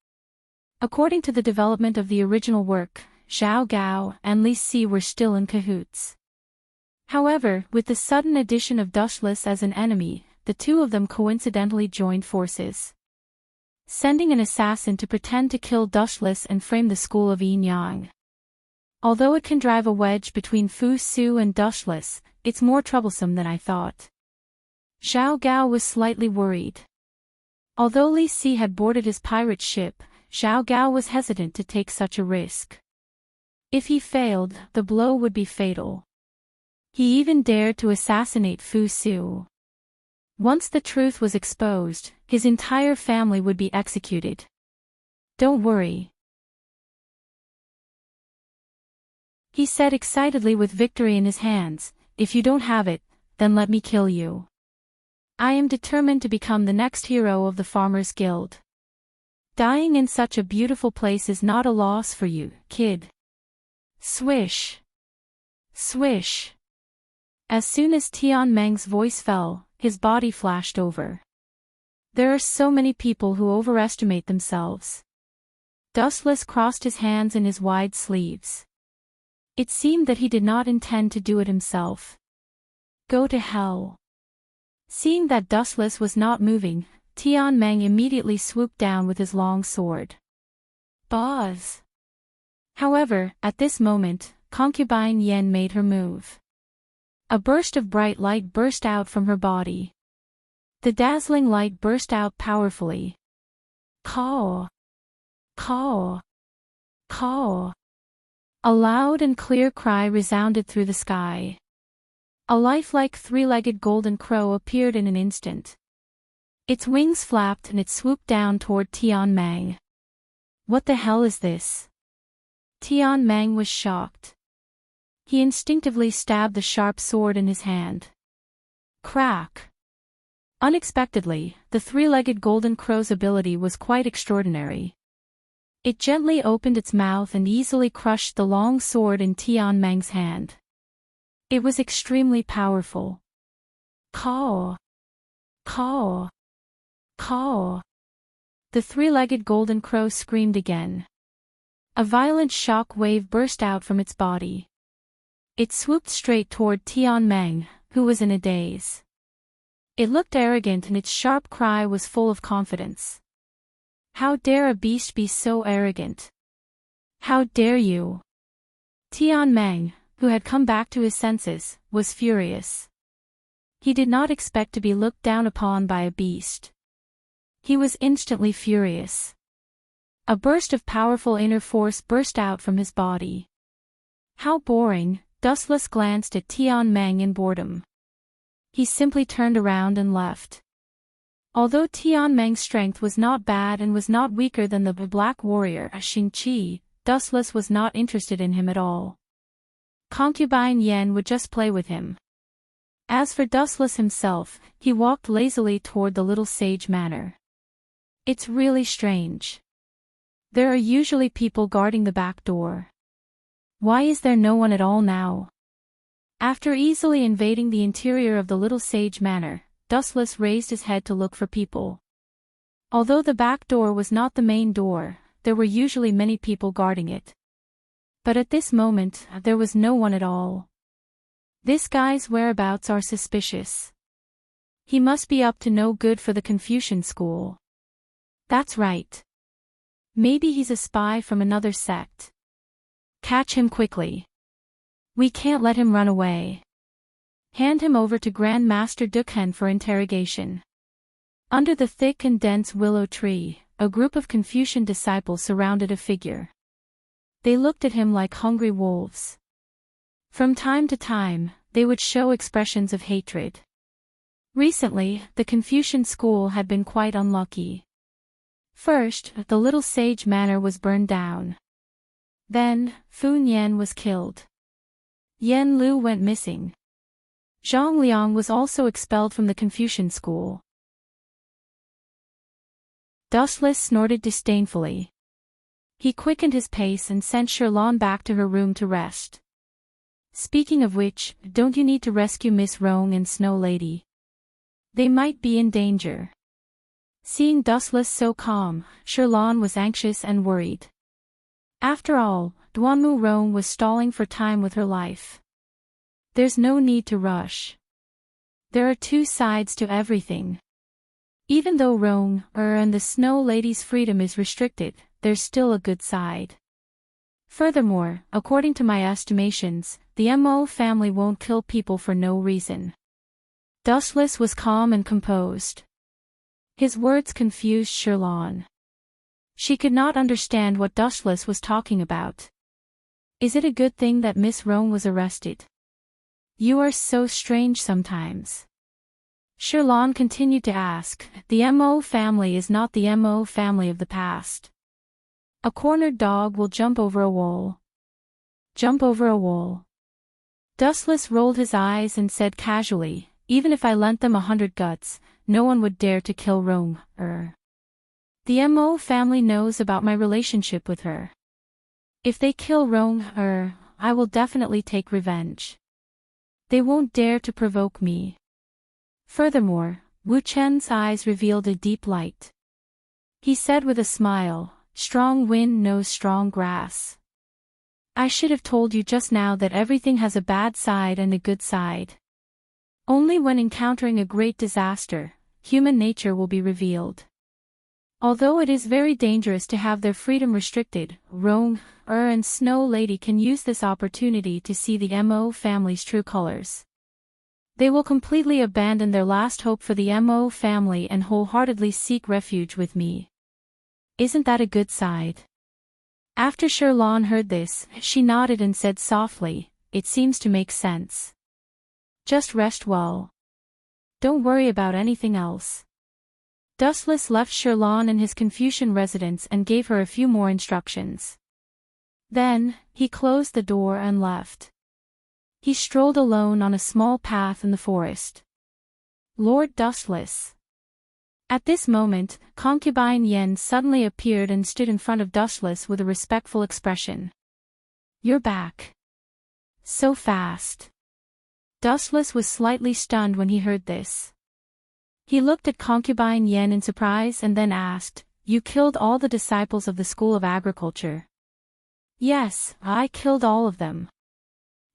According to the development of the original work, Zhao Gao and Li Si were still in cahoots. However, with the sudden addition of Dustless as an enemy, the two of them coincidentally joined forces, sending an assassin to pretend to kill Dustless and frame the school of Yin Yang. Although it can drive a wedge between Fu Su and Dustless, it's more troublesome than I thought. Zhao Gao was slightly worried. Although Li Si had boarded his pirate ship, Zhao Gao was hesitant to take such a risk. If he failed, the blow would be fatal. He even dared to assassinate Fu Su. Once the truth was exposed, his entire family would be executed. "Don't worry," he said excitedly with victory in his hands. "If you don't have it, then let me kill you. I am determined to become the next hero of the Farmers Guild. Dying in such a beautiful place is not a loss for you, kid." Swish! Swish! As soon as Tian Meng's voice fell, his body flashed over. There are so many people who overestimate themselves. Dustless crossed his hands in his wide sleeves. It seemed that he did not intend to do it himself. Go to hell. Seeing that Dustless was not moving, Tian Meng immediately swooped down with his long sword. Buzz! However, at this moment, concubine Yen made her move. A burst of bright light burst out from her body. The dazzling light burst out powerfully. Caw! Caw! Caw! A loud and clear cry resounded through the sky. A lifelike three-legged golden crow appeared in an instant. Its wings flapped and it swooped down toward Tian Meng. "What the hell is this?" Tian Meng was shocked. He instinctively stabbed the sharp sword in his hand. Crack! Unexpectedly, the three-legged golden crow's ability was quite extraordinary. It gently opened its mouth and easily crushed the long sword in Tian Meng's hand. It was extremely powerful. Caw! Caw! Caw! The three-legged golden crow screamed again. A violent shock wave burst out from its body. It swooped straight toward Tian Meng, who was in a daze. It looked arrogant and its sharp cry was full of confidence. "How dare a beast be so arrogant? How dare you?" Tian Meng, who had come back to his senses, was furious. He did not expect to be looked down upon by a beast. He was instantly furious. A burst of powerful inner force burst out from his body. How boring! Dustless glanced at Tian Meng in boredom. He simply turned around and left. Although Tian Meng's strength was not bad and was not weaker than the black warrior Xingqi, Dustless was not interested in him at all. Concubine Yen would just play with him. As for Dustless himself, he walked lazily toward the little sage manor. It's really strange. There are usually people guarding the back door. Why is there no one at all now? After easily invading the interior of the little sage manor, Dustless raised his head to look for people. Although the back door was not the main door, there were usually many people guarding it. But at this moment, there was no one at all. This guy's whereabouts are suspicious. He must be up to no good for the Confucian school. That's right. Maybe he's a spy from another sect. Catch him quickly. We can't let him run away. Hand him over to Grand Master Dukhen for interrogation. Under the thick and dense willow tree, a group of Confucian disciples surrounded a figure. They looked at him like hungry wolves. From time to time, they would show expressions of hatred. Recently, the Confucian school had been quite unlucky. First, the little sage manor was burned down. Then, Fu Nian was killed. Yen Lu went missing. Zhang Liang was also expelled from the Confucian school. Dustless snorted disdainfully. He quickened his pace and sent Shirlan back to her room to rest. Speaking of which, don't you need to rescue Miss Rong and Snow Lady? They might be in danger. Seeing Dustless so calm, Shirlan was anxious and worried. After all, Duanmu Rong was stalling for time with her life. There's no need to rush. There are two sides to everything. Even though Rong, and the Snow Lady's freedom is restricted, there's still a good side. Furthermore, according to my estimations, the Mo family won't kill people for no reason. Dustless was calm and composed. His words confused Shirlan. She could not understand what Dustless was talking about. Is it a good thing that Miss Rong was arrested? You are so strange sometimes. Shirlan continued to ask, the Mo family is not the Mo family of the past. A cornered dog will jump over a wall. Jump over a wall. Dustless rolled his eyes and said casually, even if I lent them 100 guts, no one would dare to kill Rong. The Mo family knows about my relationship with her. If they kill Rong, I will definitely take revenge. They won't dare to provoke me. Furthermore, Wu Chen's eyes revealed a deep light. He said with a smile, strong wind knows strong grass. I should have told you just now that everything has a bad side and a good side. Only when encountering a great disaster, human nature will be revealed. Although it is very dangerous to have their freedom restricted, Rong, and Snow Lady can use this opportunity to see the Mo family's true colors. They will completely abandon their last hope for the Mo family and wholeheartedly seek refuge with me. Isn't that a good side? After Shirlan heard this, she nodded and said softly, it seems to make sense. Just rest well. Don't worry about anything else. Dustless left Shirlan in his Confucian residence and gave her a few more instructions. Then, he closed the door and left. He strolled alone on a small path in the forest. Lord Dustless. At this moment, concubine Yen suddenly appeared and stood in front of Dustless with a respectful expression. You're back. So fast. Dustless was slightly stunned when he heard this. He looked at concubine Yen in surprise and then asked, You killed all the disciples of the School of Agriculture? Yes, I killed all of them.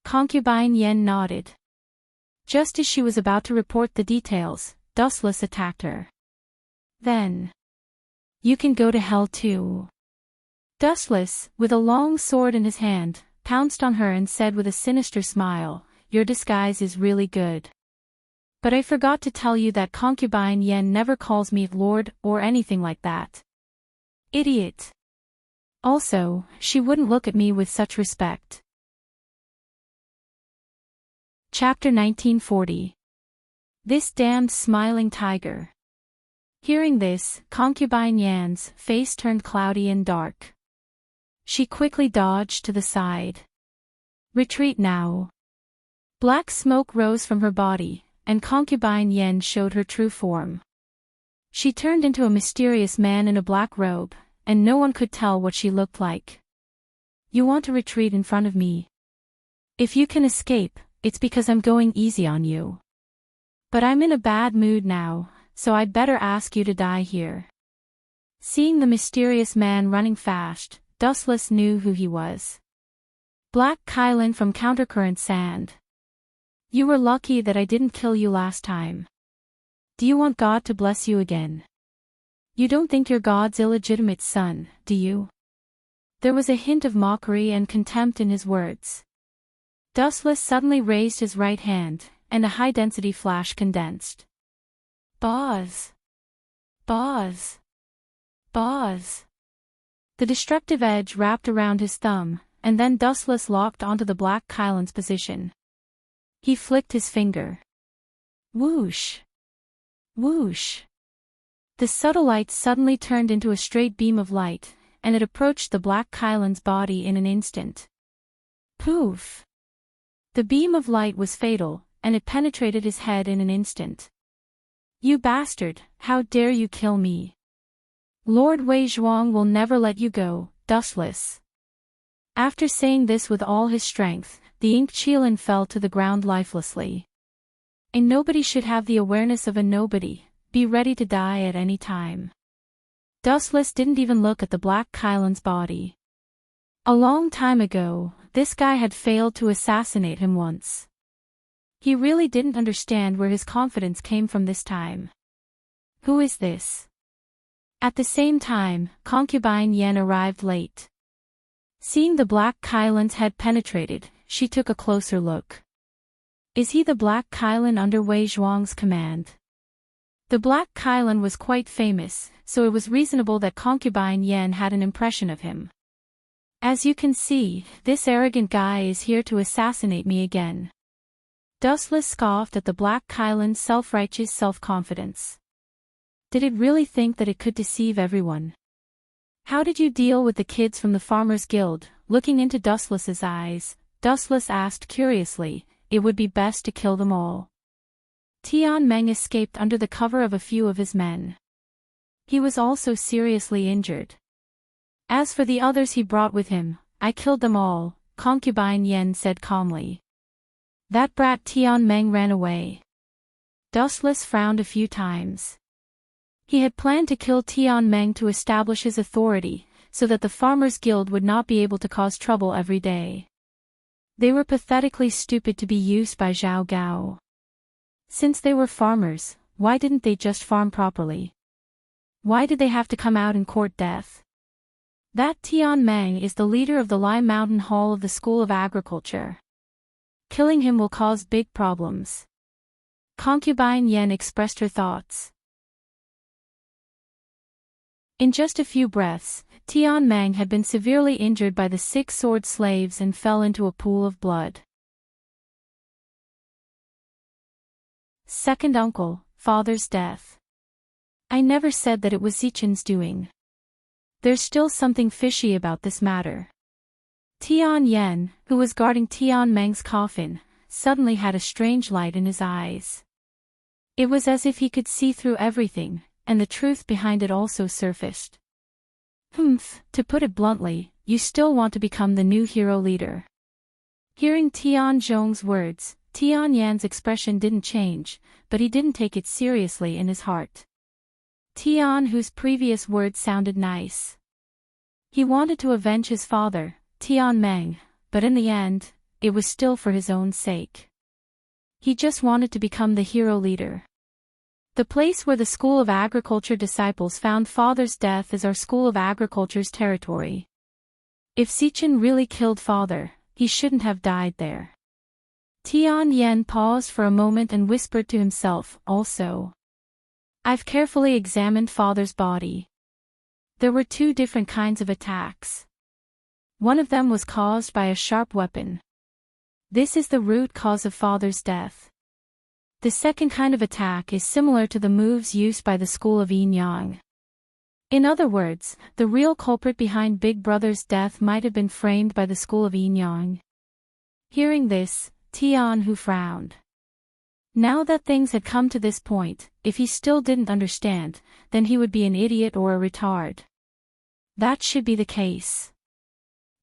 Concubine Yen nodded. Just as she was about to report the details, Dustless attacked her. Then. You can go to hell too. Dustless, with a long sword in his hand, pounced on her and said with a sinister smile, Your disguise is really good. But I forgot to tell you that concubine Yen never calls me Lord or anything like that. Idiot. Also, she wouldn't look at me with such respect. Chapter 1940. This damned smiling tiger. Hearing this, concubine Yan's face turned cloudy and dark. She quickly dodged to the side. Retreat now. Black smoke rose from her body, and concubine Yen showed her true form. She turned into a mysterious man in a black robe, and no one could tell what she looked like. You want to retreat in front of me? If you can escape, it's because I'm going easy on you. But I'm in a bad mood now, so I'd better ask you to die here. Seeing the mysterious man running fast, Dustless knew who he was. Black Kylan from Countercurrent Sand. You were lucky that I didn't kill you last time. Do you want God to bless you again? You don't think you're God's illegitimate son, do you? There was a hint of mockery and contempt in his words. Dustless suddenly raised his right hand, and a high-density flash condensed. Buzz! Buzz! Buzz! The destructive edge wrapped around his thumb, and then Dustless locked onto the Black Kylan's position. He flicked his finger. Whoosh! Whoosh! The subtle light suddenly turned into a straight beam of light, and it approached the Black Kylan's body in an instant. Poof! The beam of light was fatal, and it penetrated his head in an instant. "You bastard, how dare you kill me? Lord Wei Zhuang will never let you go, dustless." After saying this with all his strength, the ink Qilin fell to the ground lifelessly. A nobody should have the awareness of a nobody, be ready to die at any time. Dustless didn't even look at the Black Kylan's body. A long time ago, this guy had failed to assassinate him once. He really didn't understand where his confidence came from this time. Who is this? At the same time, concubine Yen arrived late. Seeing the Black Kylan's head penetrated, she took a closer look. Is he the Black Kylan under Wei Zhuang's command? The Black Kylan was quite famous, so it was reasonable that concubine Yen had an impression of him. As you can see, this arrogant guy is here to assassinate me again. Dustless scoffed at the Black Kylan's self-righteous self-confidence. Did it really think that it could deceive everyone? How did you deal with the kids from the Farmers Guild? Looking into Dustless's eyes, Dustless asked curiously. It would be best to kill them all. Tian Meng escaped under the cover of a few of his men. He was also seriously injured. As for the others he brought with him, I killed them all, concubine Yen said calmly. That brat Tian Meng ran away. Dustless frowned a few times. He had planned to kill Tian Meng to establish his authority, so that the Farmers Guild would not be able to cause trouble every day. They were pathetically stupid to be used by Zhao Gao. Since they were farmers, why didn't they just farm properly? Why did they have to come out and court death? That Tian Meng is the leader of the Lai Mountain Hall of the School of Agriculture. Killing him will cause big problems. Concubine Yen expressed her thoughts. In just a few breaths, Tian Meng had been severely injured by the 6 sword slaves and fell into a pool of blood. Second uncle, father's death. I never said that it was Zichen's doing. There's still something fishy about this matter. Tian Yen, who was guarding Tian Meng's coffin, suddenly had a strange light in his eyes. It was as if he could see through everything, and the truth behind it also surfaced. To put it bluntly, you still want to become the new hero leader. Hearing Tian Zhong's words, Tian Yan's expression didn't change, but he didn't take it seriously in his heart. Tian, whose previous words sounded nice. He wanted to avenge his father, Tian Meng, but in the end, it was still for his own sake. He just wanted to become the hero leader. The place where the School of Agriculture disciples found father's death is our School of Agriculture's territory. If Zichen really killed father, he shouldn't have died there. Tian Yen paused for a moment and whispered to himself, also. I've carefully examined father's body. There were 2 different kinds of attacks. One of them was caused by a sharp weapon. This is the root cause of father's death. The second kind of attack is similar to the moves used by the school of Yin Yang. In other words, the real culprit behind Big Brother's death might have been framed by the school of Yin Yang. Hearing this, Tian Hu frowned. Now that things had come to this point, if he still didn't understand, then he would be an idiot or a retard. That should be the case.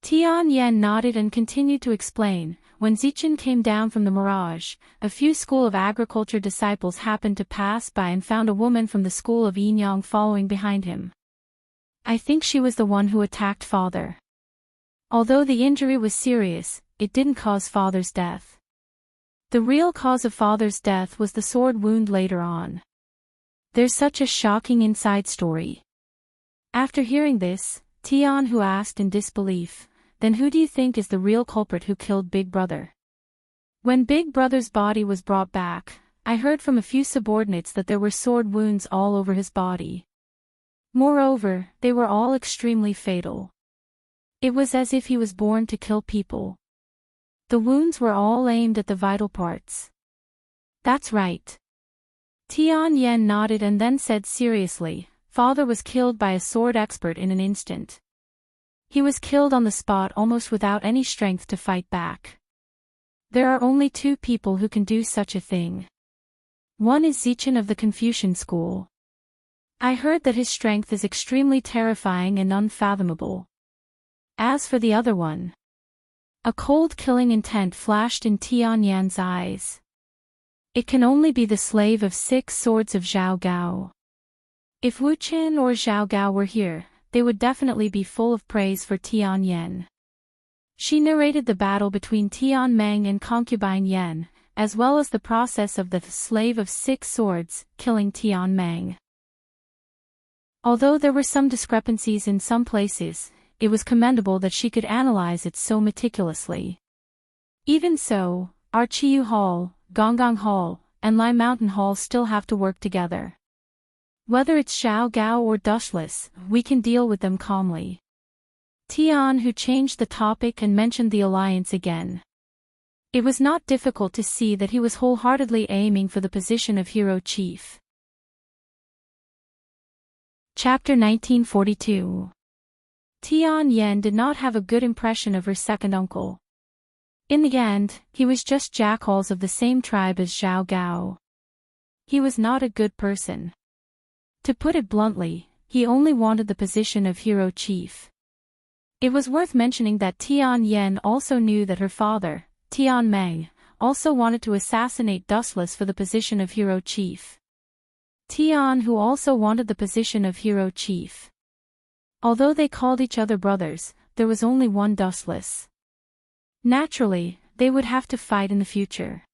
Tian Yen nodded and continued to explain. When Zichen came down from the mirage, a few School of Agriculture disciples happened to pass by and found a woman from the School of Yin Yang following behind him. I think she was the one who attacked father. Although the injury was serious, it didn't cause father's death. The real cause of father's death was the sword wound later on. There's such a shocking inside story. After hearing this, Tian Hu asked in disbelief, then who do you think is the real culprit who killed Big Brother? When Big Brother's body was brought back, I heard from a few subordinates that there were sword wounds all over his body. Moreover, they were all extremely fatal. It was as if he was born to kill people. The wounds were all aimed at the vital parts. That's right. Tian Yen nodded and then said seriously, father was killed by a sword expert in an instant. He was killed on the spot almost without any strength to fight back. There are only two people who can do such a thing. One is Zichen of the Confucian school. I heard that his strength is extremely terrifying and unfathomable. As for the other one, a cold killing intent flashed in Tianyan's eyes. It can only be the slave of 6 swords of Zhao Gao. If Wu Qin or Zhao Gao were here, they would definitely be full of praise for Tianyan. She narrated the battle between Tian Meng and concubine Yan, as well as the process of the slave of 6 swords, killing Tian Meng. Although there were some discrepancies in some places, it was commendable that she could analyze it so meticulously. Even so, our Chiyu Hall, Gonggong Hall, and Lai Mountain Hall still have to work together. Whether it's Zhao Gao or Dushless, we can deal with them calmly. Tian Hu changed the topic and mentioned the alliance again. It was not difficult to see that he was wholeheartedly aiming for the position of hero chief. Chapter 1942. Tian Yan did not have a good impression of her second uncle. In the end, he was just jackals of the same tribe as Zhao Gao. He was not a good person. To put it bluntly, he only wanted the position of hero chief. It was worth mentioning that Tian Yan also knew that her father, Tian Meng, also wanted to assassinate Dustless for the position of hero chief. Tian Hu also wanted the position of hero chief. Although they called each other brothers, there was only one Dustless. Naturally, they would have to fight in the future.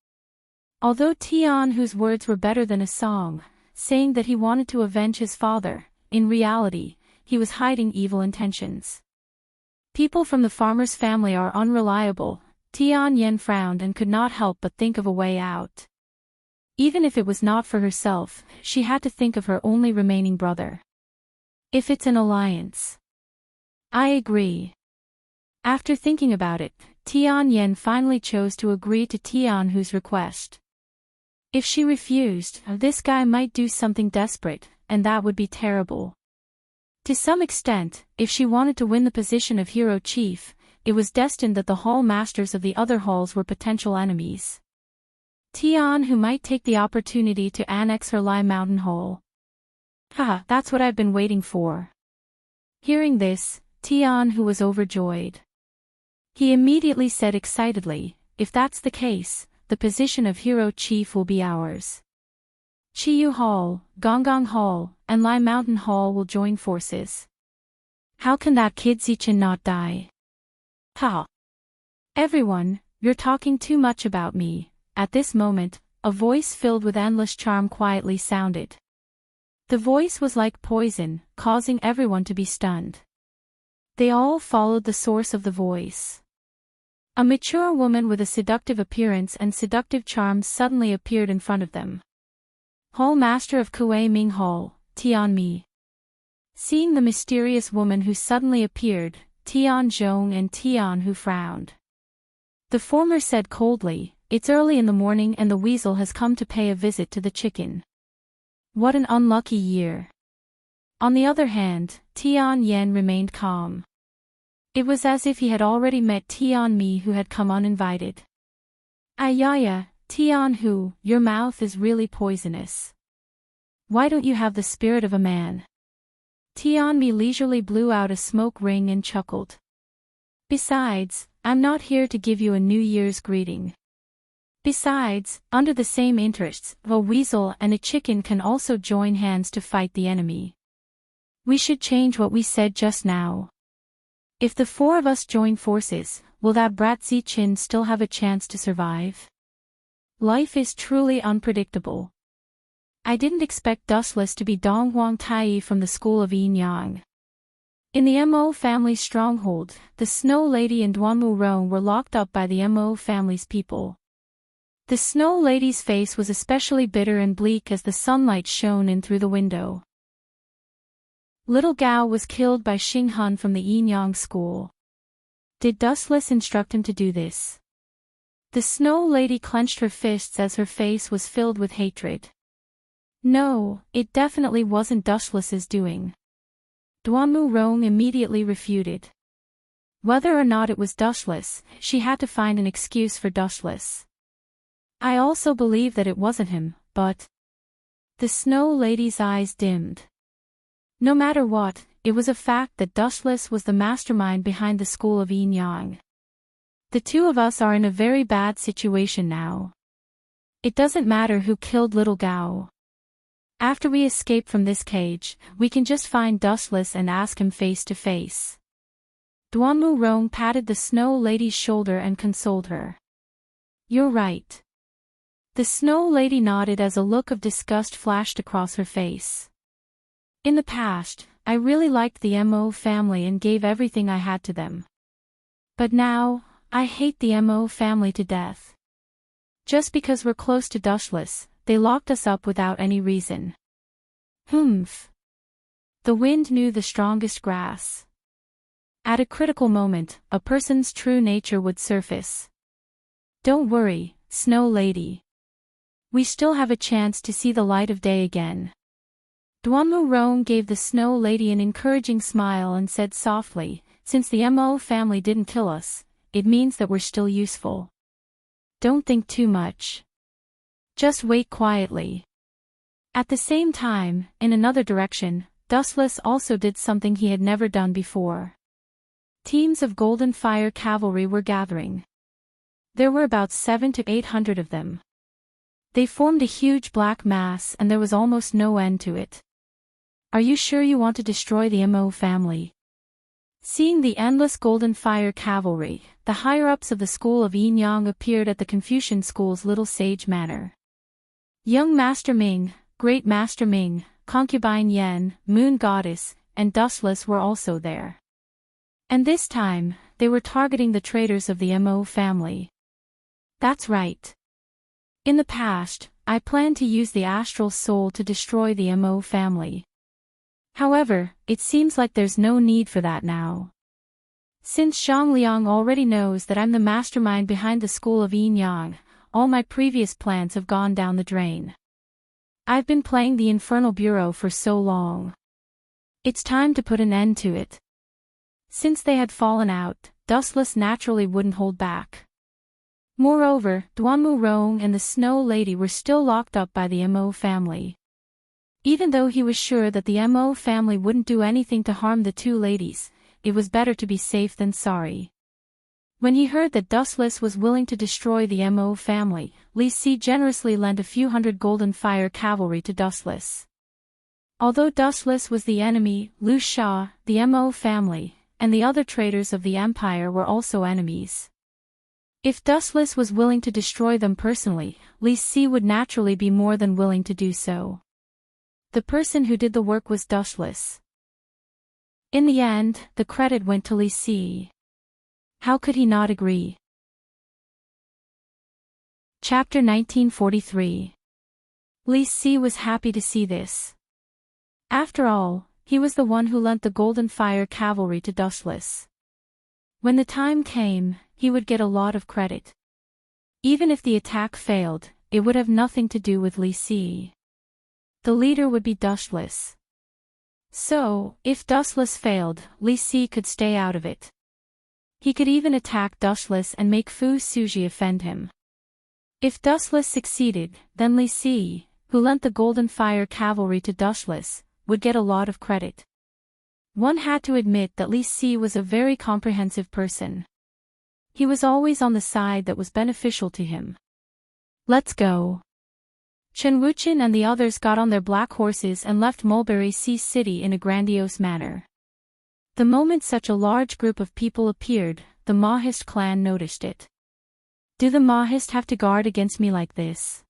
Although Tian Hu's words were better than a song, saying that he wanted to avenge his father, in reality, he was hiding evil intentions. People from the farmer's family are unreliable. Tian Yan frowned and could not help but think of a way out. Even if it was not for herself, she had to think of her only remaining brother. If it's an alliance. I agree. After thinking about it, Tian Yan finally chose to agree to Tian Hu's request. If she refused, this guy might do something desperate, and that would be terrible. To some extent, if she wanted to win the position of hero chief, it was destined that the hall masters of the other halls were potential enemies. Tian Hu might take the opportunity to annex her Lai Mountain Hall. Haha, that's what I've been waiting for. Hearing this, Tian Hu was overjoyed. He immediately said excitedly, if that's the case, the position of hero chief will be ours. Chiyu Hall, Gonggong Hall, and Lai Mountain Hall will join forces. How can that kid Zichen not die? Ha! Everyone, you're talking too much about me. At this moment, a voice filled with endless charm quietly sounded. The voice was like poison, causing everyone to be stunned. They all followed the source of the voice. A mature woman with a seductive appearance and seductive charms suddenly appeared in front of them. Hall Master of Kuei Ming Hall, Tian Mi. Seeing the mysterious woman who suddenly appeared, Tian Zhong and Tian Hu frowned. The former said coldly, it's early in the morning and the weasel has come to pay a visit to the chicken. What an unlucky year. On the other hand, Tian Yan remained calm. It was as if he had already met Tian Mi who had come uninvited. Ayaya, Tian Hu, your mouth is really poisonous. Why don't you have the spirit of a man? Tian Mi leisurely blew out a smoke ring and chuckled. Besides, I'm not here to give you a New Year's greeting. Besides, under the same interests, a weasel and a chicken can also join hands to fight the enemy. We should change what we said just now. If the 4 of us join forces, will that brat Zichen still have a chance to survive? Life is truly unpredictable. I didn't expect Dustless to be Donghuang Tai from the school of Yin Yang. In the Mo family's stronghold, the Snow Lady and Duanmu Rong were locked up by the Mo family's people. The Snow Lady's face was especially bitter and bleak as the sunlight shone in through the window. Little Gao was killed by Xing Hun from the Yin Yang school. Did Dustless instruct him to do this? The Snow Lady clenched her fists as her face was filled with hatred. No, it definitely wasn't Dustless's doing. Duanmu Rong immediately refuted. Whether or not it was dustless, she had to find an excuse for dustless. I also believe that it wasn't him, but... The Snow Lady's eyes dimmed. No matter what, it was a fact that dustless was the mastermind behind the school of Yin Yang. The two of us are in a very bad situation now. It doesn't matter who killed little Gao. After we escape from this cage, we can just find dustless and ask him face to face. Duanmu Rong patted the Snow Lady's shoulder and consoled her. You're right. The Snow Lady nodded as a look of disgust flashed across her face. In the past, I really liked the Mo family and gave everything I had to them. But now, I hate the Mo family to death. Just because we're close to dustless, they locked us up without any reason. Humph. The wind knew the strongest grass. At a critical moment, a person's true nature would surface. Don't worry, Snow Lady. We still have a chance to see the light of day again. Duanmu Rong gave the Snow Lady an encouraging smile and said softly, since the Mo family didn't kill us, it means that we're still useful. Don't think too much. Just wait quietly. At the same time, in another direction, Dustless also did something he had never done before. Teams of Golden Fire cavalry were gathering. There were about 700 to 800 of them. They formed a huge black mass and there was almost no end to it. Are you sure you want to destroy the Mo family? Seeing the endless Golden Fire cavalry, the higher-ups of the school of Yin Yang appeared at the Confucian school's Little Sage Manor. Young Master Ming, Great Master Ming, Concubine Yen, Moon Goddess, and Dustless were also there. And this time, they were targeting the traitors of the Mo family. That's right. In the past, I planned to use the astral soul to destroy the Mo family. However, it seems like there's no need for that now. Since Zhang Liang already knows that I'm the mastermind behind the school of Yin Yang, all my previous plans have gone down the drain. I've been playing the Infernal Bureau for so long. It's time to put an end to it. Since they had fallen out, Dustless naturally wouldn't hold back. Moreover, Duanmu Rong and the Snow Lady were still locked up by the Mo family. Even though he was sure that the Mo family wouldn't do anything to harm the two ladies, it was better to be safe than sorry. When he heard that Dustless was willing to destroy the Mo family, Li Si generously lent a few hundred Golden Fire cavalry to Dustless. Although Dustless was the enemy, Lu Sha, the Mo family, and the other traitors of the empire were also enemies. If Dustless was willing to destroy them personally, Li Si would naturally be more than willing to do so. The person who did the work was Dustless. In the end, the credit went to Li Si. How could he not agree? Chapter 1943. Li Si was happy to see this. After all, he was the one who lent the Golden Fire cavalry to Dustless. When the time came, he would get a lot of credit. Even if the attack failed, it would have nothing to do with Li Si. The leader would be Dustless. So, if Dustless failed, Li Si could stay out of it. He could even attack Dustless and make Fu Suji offend him. If Dustless succeeded, then Li Si, who lent the Golden Fire cavalry to Dustless, would get a lot of credit. One had to admit that Li Si was a very comprehensive person. He was always on the side that was beneficial to him. Let's go. Chen Wuchen and the others got on their black horses and left Mulberry Sea City in a grandiose manner. The moment such a large group of people appeared, the Mahist clan noticed it. Do the Mahist have to guard against me like this?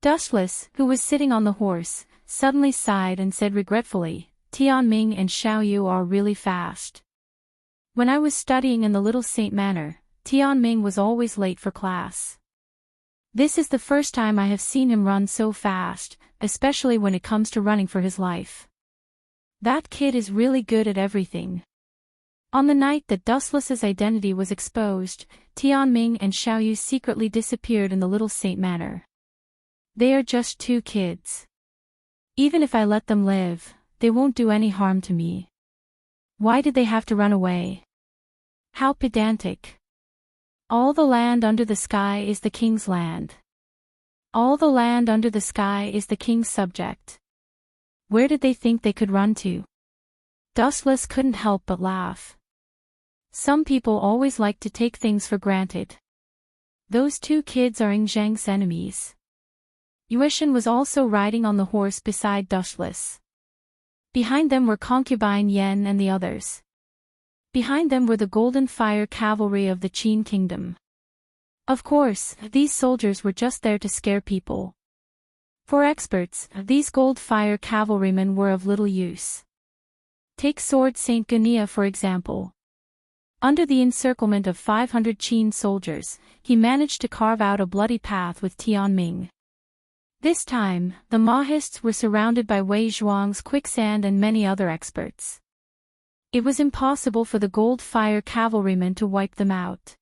Dustless, who was sitting on the horse, suddenly sighed and said regretfully, Tianming and Xiaoyu are really fast. When I was studying in the Little Saint Manor, Tianming was always late for class. This is the first time I have seen him run so fast, especially when it comes to running for his life. That kid is really good at everything. On the night that Dustless's identity was exposed, Tianming and Xiaoyu secretly disappeared in the Little Saint Manor. They are just two kids. Even if I let them live, they won't do any harm to me. Why did they have to run away? How pedantic. All the land under the sky is the king's land. All the land under the sky is the king's subject. Where did they think they could run to? Dustless couldn't help but laugh. Some people always like to take things for granted. Those two kids are Ingzhang's enemies. Yuishan was also riding on the horse beside Dustless. Behind them were concubine Yen and the others. Behind them were the Golden Fire cavalry of the Qin kingdom. Of course, these soldiers were just there to scare people. For experts, these Gold Fire cavalrymen were of little use. Take Sword Saint Gunia for example. Under the encirclement of 500 Qin soldiers, he managed to carve out a bloody path with Tianming. This time, the Mahists were surrounded by Wei Zhuang's quicksand and many other experts. It was impossible for the Gold Fire cavalrymen to wipe them out.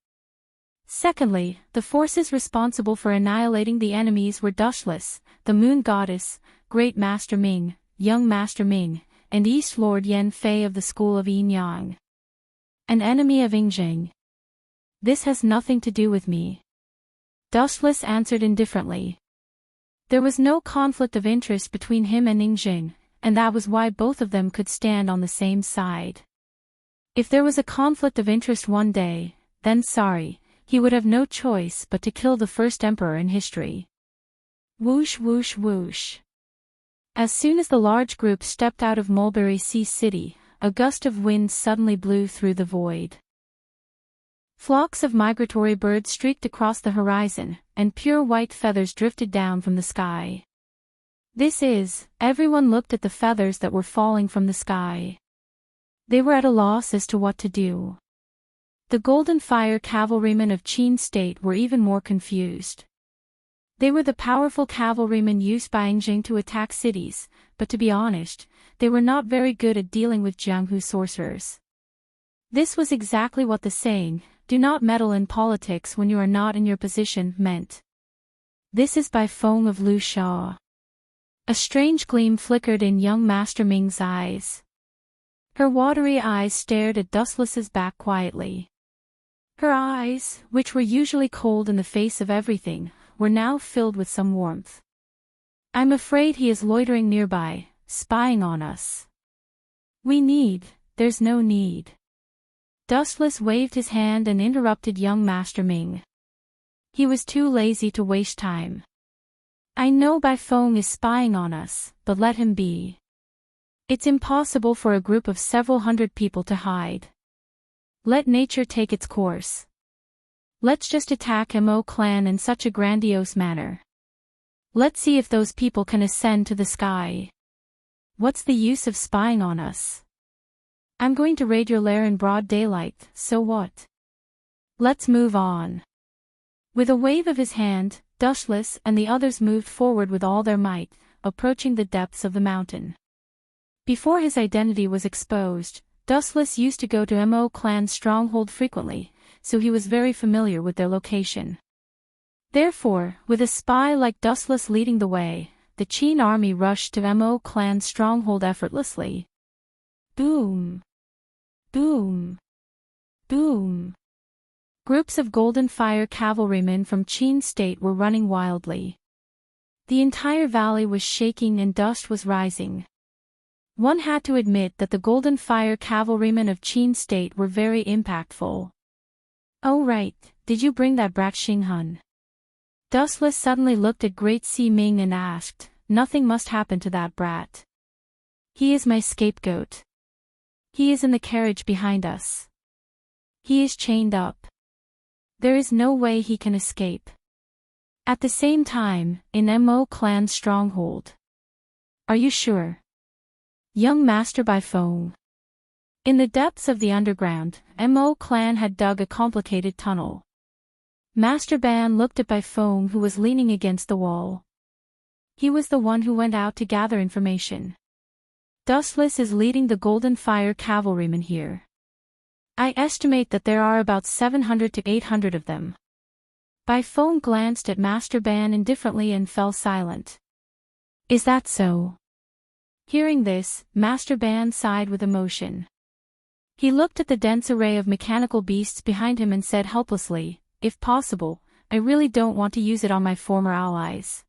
Secondly, the forces responsible for annihilating the enemies were Dustless, the Moon Goddess, Great Master Ming, Young Master Ming, and East Lord Yan Fei of the School of Yin Yang. An enemy of Ingzhang. This has nothing to do with me. Dustless answered indifferently. There was no conflict of interest between him and Ingzhang, and that was why both of them could stand on the same side. If there was a conflict of interest one day, then sorry, he would have no choice but to kill the first emperor in history. Whoosh whoosh whoosh. As soon as the large group stepped out of Mulberry Sea City, a gust of wind suddenly blew through the void. Flocks of migratory birds streaked across the horizon, and pure white feathers drifted down from the sky. Everyone looked at the feathers that were falling from the sky. They were at a loss as to what to do. The Golden Fire cavalrymen of Qin state were even more confused. They were the powerful cavalrymen used by Ingzhang to attack cities, but to be honest, they were not very good at dealing with Jianghu sorcerers. This was exactly what the saying, "Do not meddle in politics when you are not in your position," meant. This is by Feng of Lu Sha. A strange gleam flickered in young Master Ming's eyes. Her watery eyes stared at Dustless's back quietly. Her eyes, which were usually cold in the face of everything, were now filled with some warmth. "I'm afraid he is loitering nearby, spying on us. There's no need." Dustless waved his hand and interrupted young Master Ming. He was too lazy to waste time. "I know Bai Feng is spying on us, but let him be. It's impossible for a group of several hundred people to hide. Let nature take its course. Let's just attack Mo clan in such a grandiose manner. Let's see if those people can ascend to the sky. What's the use of spying on us? I'm going to raid your lair in broad daylight, so what? Let's move on." With a wave of his hand, Dustless and the others moved forward with all their might, approaching the depths of the mountain. Before his identity was exposed, Dustless used to go to Mo clan's stronghold frequently, so he was very familiar with their location. Therefore, with a spy like Dustless leading the way, the Qin army rushed to Mo clan's stronghold effortlessly. Boom! Boom! Boom! Groups of Golden Fire cavalrymen from Qin state were running wildly. The entire valley was shaking and dust was rising. One had to admit that the Golden Fire cavalrymen of Qin state were very impactful. "Oh right, did you bring that brat Xinghun?" Dustless suddenly looked at Great Sea Ming and asked, "Nothing must happen to that brat. He is my scapegoat. He is in the carriage behind us. He is chained up. There is no way he can escape." At the same time, in Mo clan's stronghold. "Are you sure?" Young Master Bai Feng. In the depths of the underground, Mo clan had dug a complicated tunnel. Master Ban looked at Bai Feng, who was leaning against the wall. He was the one who went out to gather information. "Dustless is leading the Golden Fire cavalrymen here. I estimate that there are about 700 to 800 of them." Bai Feng glanced at Master Ban indifferently and fell silent. "Is that so?" Hearing this, Master Ban sighed with emotion. He looked at the dense array of mechanical beasts behind him and said helplessly, "If possible, I really don't want to use it on my former allies."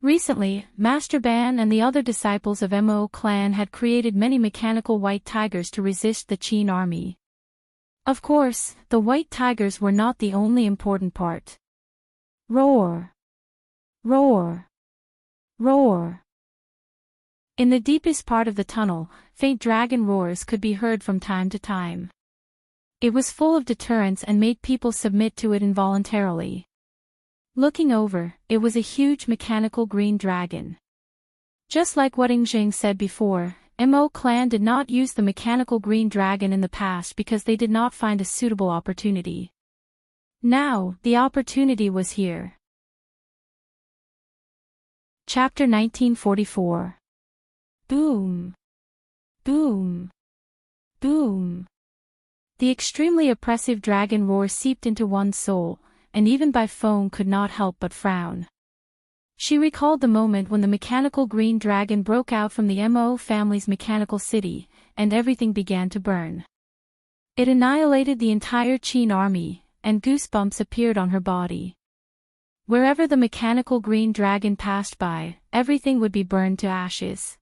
Recently, Master Ban and the other disciples of Mo clan had created many mechanical white tigers to resist the Qin army. Of course, the white tigers were not the only important part. Roar! Roar! Roar! In the deepest part of the tunnel, faint dragon roars could be heard from time to time. It was full of deterrence and made people submit to it involuntarily. Looking over, it was a huge mechanical green dragon. Just like what Ingjing said before, Mo clan did not use the mechanical green dragon in the past because they did not find a suitable opportunity. Now, the opportunity was here. Chapter 1944. Boom! Boom! Boom! The extremely oppressive dragon roar seeped into one's soul, and even Bai Feng could not help but frown. She recalled the moment when the mechanical green dragon broke out from the Mo family's mechanical city, and everything began to burn. It annihilated the entire Qin army, and goosebumps appeared on her body. Wherever the mechanical green dragon passed by, everything would be burned to ashes.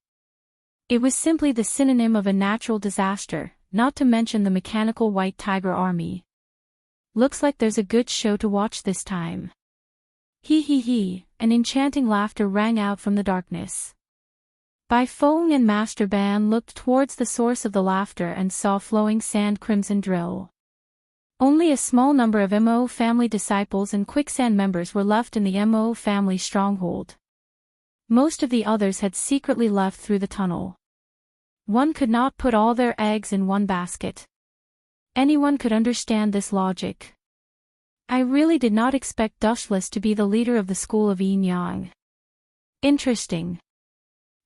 It was simply the synonym of a natural disaster, not to mention the mechanical white tiger army. Looks like there's a good show to watch this time. Hee hee hee, an enchanting laughter rang out from the darkness. Bai Feng and Master Ban looked towards the source of the laughter and saw flowing sand crimson drill. Only a small number of Mo family disciples and quicksand members were left in the Mo family stronghold. Most of the others had secretly left through the tunnel. One could not put all their eggs in one basket. Anyone could understand this logic. I really did not expect Dushless to be the leader of the school of Yin Yang. Interesting.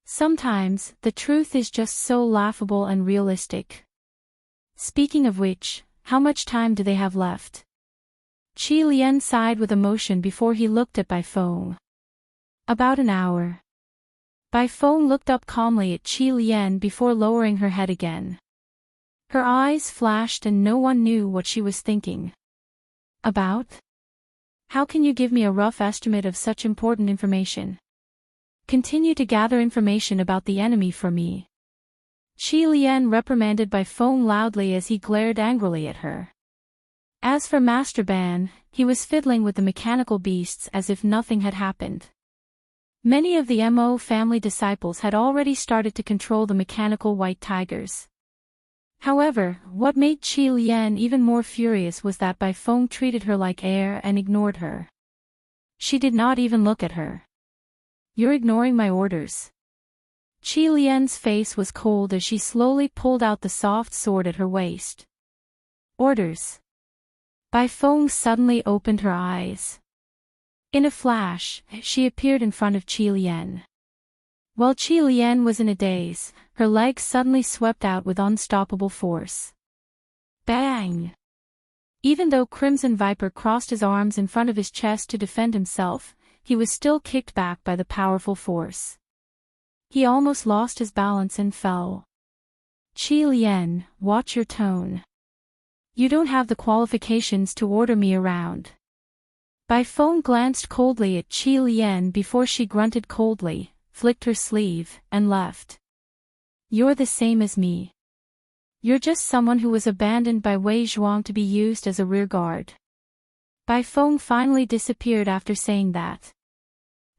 Sometimes, the truth is just so laughable and realistic. Speaking of which, how much time do they have left? Qi Lian sighed with emotion before he looked at Bai Feng. About an hour. Bai Feng looked up calmly at Qi Lian before lowering her head again. Her eyes flashed and no one knew what she was thinking. About? How can you give me a rough estimate of such important information? Continue to gather information about the enemy for me. Qi Lian reprimanded Bai Feng loudly as he glared angrily at her. As for Master Ban, he was fiddling with the mechanical beasts as if nothing had happened. Many of the Mo family disciples had already started to control the mechanical white tigers. However, what made Qi Lian even more furious was that Bai Feng treated her like air and ignored her. She did not even look at her. "You're ignoring my orders." Qi Lian's face was cold as she slowly pulled out the soft sword at her waist. "Orders?" Bai Feng suddenly opened her eyes. In a flash, she appeared in front of Qi Lian. While Qi Lian was in a daze, her legs suddenly swept out with unstoppable force. Bang! Even though Crimson Viper crossed his arms in front of his chest to defend himself, he was still kicked back by the powerful force. He almost lost his balance and fell. "Qi Lian, watch your tone. You don't have the qualifications to order me around." Bai Feng glanced coldly at Qi Lian before she grunted coldly, flicked her sleeve, and left. "You're the same as me. You're just someone who was abandoned by Wei Zhuang to be used as a rearguard." Bai Feng finally disappeared after saying that.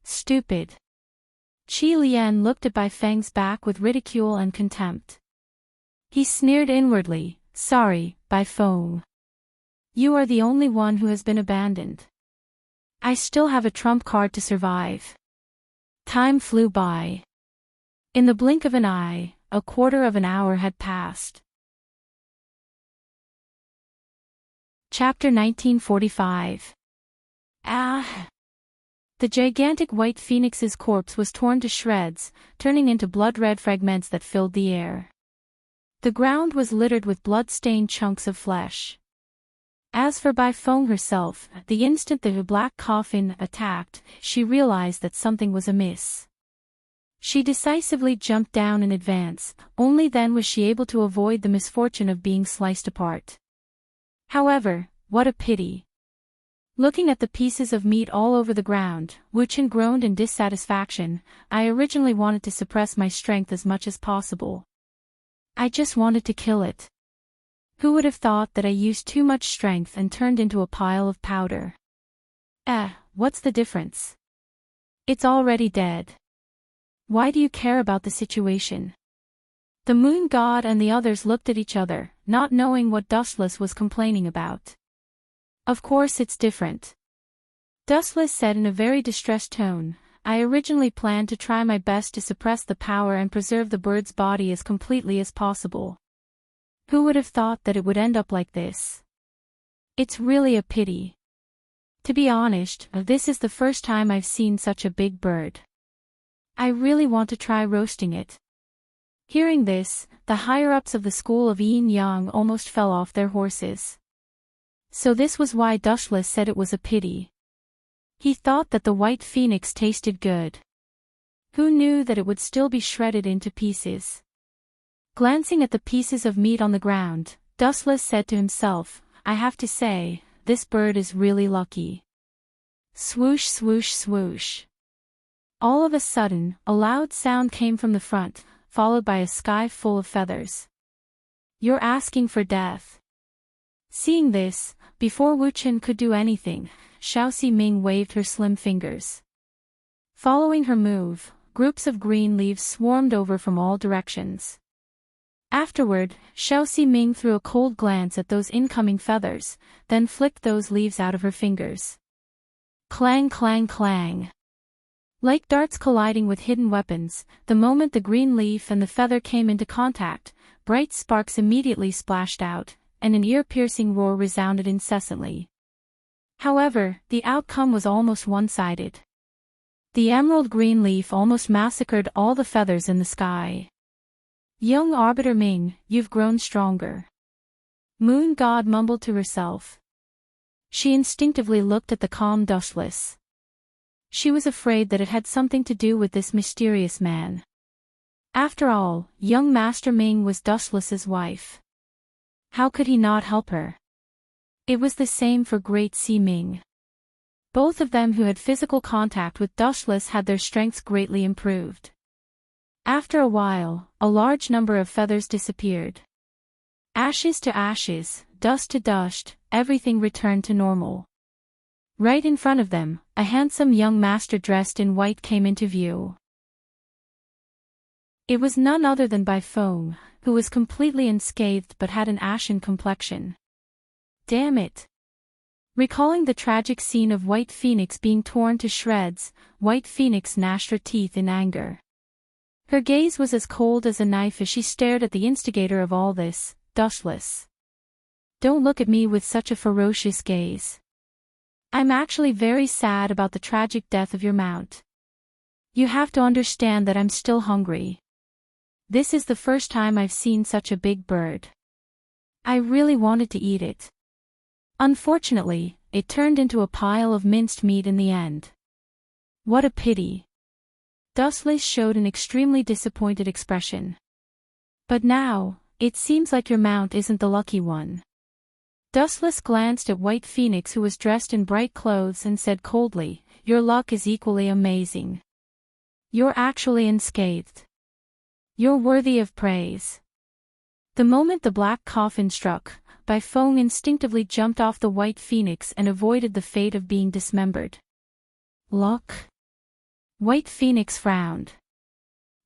"Stupid." Qi Lian looked at Bai Feng's back with ridicule and contempt. He sneered inwardly, "Sorry, Bai Feng. You are the only one who has been abandoned. I still have a trump card to survive." Time flew by. In the blink of an eye, a quarter of an hour had passed. Chapter 1945. Ah! The gigantic white phoenix's corpse was torn to shreds, turning into blood-red fragments that filled the air. The ground was littered with blood-stained chunks of flesh. As for Bai Feng herself, the instant the black coffin attacked, she realized that something was amiss. She decisively jumped down in advance, only then was she able to avoid the misfortune of being sliced apart. However, what a pity. Looking at the pieces of meat all over the ground, Wuchen groaned in dissatisfaction. I originally wanted to suppress my strength as much as possible. I just wanted to kill it. Who would have thought that I used too much strength and turned into a pile of powder? What's the difference? It's already dead. Why do you care about the situation? The moon god and the others looked at each other, not knowing what Dustless was complaining about. Of course it's different. Dustless said in a very distressed tone, I originally planned to try my best to suppress the power and preserve the bird's body as completely as possible. Who would have thought that it would end up like this? It's really a pity. To be honest, this is the first time I've seen such a big bird. I really want to try roasting it. Hearing this, the higher-ups of the school of Yin Yang almost fell off their horses. So this was why Dustless said it was a pity. He thought that the white phoenix tasted good. Who knew that it would still be shredded into pieces? Glancing at the pieces of meat on the ground, Dustless said to himself, I have to say, this bird is really lucky. Swoosh swoosh swoosh. All of a sudden, a loud sound came from the front, followed by a sky full of feathers. You're asking for death. Seeing this, before Wuchen could do anything, Xiao Ming waved her slim fingers. Following her move, groups of green leaves swarmed over from all directions. Afterward, Xiao Ming threw a cold glance at those incoming feathers, then flicked those leaves out of her fingers. Clang clang clang. Like darts colliding with hidden weapons, the moment the green leaf and the feather came into contact, bright sparks immediately splashed out, and an ear-piercing roar resounded incessantly. However, the outcome was almost one-sided. The emerald green leaf almost massacred all the feathers in the sky. Young Arbiter Ming, you've grown stronger. Moon God mumbled to herself. She instinctively looked at the calm Dustless. She was afraid that it had something to do with this mysterious man. After all, young Master Ming was Dustless's wife. How could he not help her? It was the same for Great Sea Ming. Both of them who had physical contact with Dustless had their strengths greatly improved. After a while, a large number of feathers disappeared. Ashes to ashes, dust to dust, everything returned to normal. Right in front of them, a handsome young master dressed in white came into view. It was none other than Bai Feng, who was completely unscathed but had an ashen complexion. Damn it! Recalling the tragic scene of White Phoenix being torn to shreds, White Phoenix gnashed her teeth in anger. Her gaze was as cold as a knife as she stared at the instigator of all this, Dustless. Don't look at me with such a ferocious gaze. I'm actually very sad about the tragic death of your mount. You have to understand that I'm still hungry. This is the first time I've seen such a big bird. I really wanted to eat it. Unfortunately, it turned into a pile of minced meat in the end. What a pity. Dustless showed an extremely disappointed expression. But now, it seems like your mount isn't the lucky one. Dustless glanced at White Phoenix, who was dressed in bright clothes, and said coldly, your luck is equally amazing. You're actually unscathed. You're worthy of praise. The moment the black coffin struck, Bai Feng instinctively jumped off the White Phoenix and avoided the fate of being dismembered. Luck? White Phoenix frowned.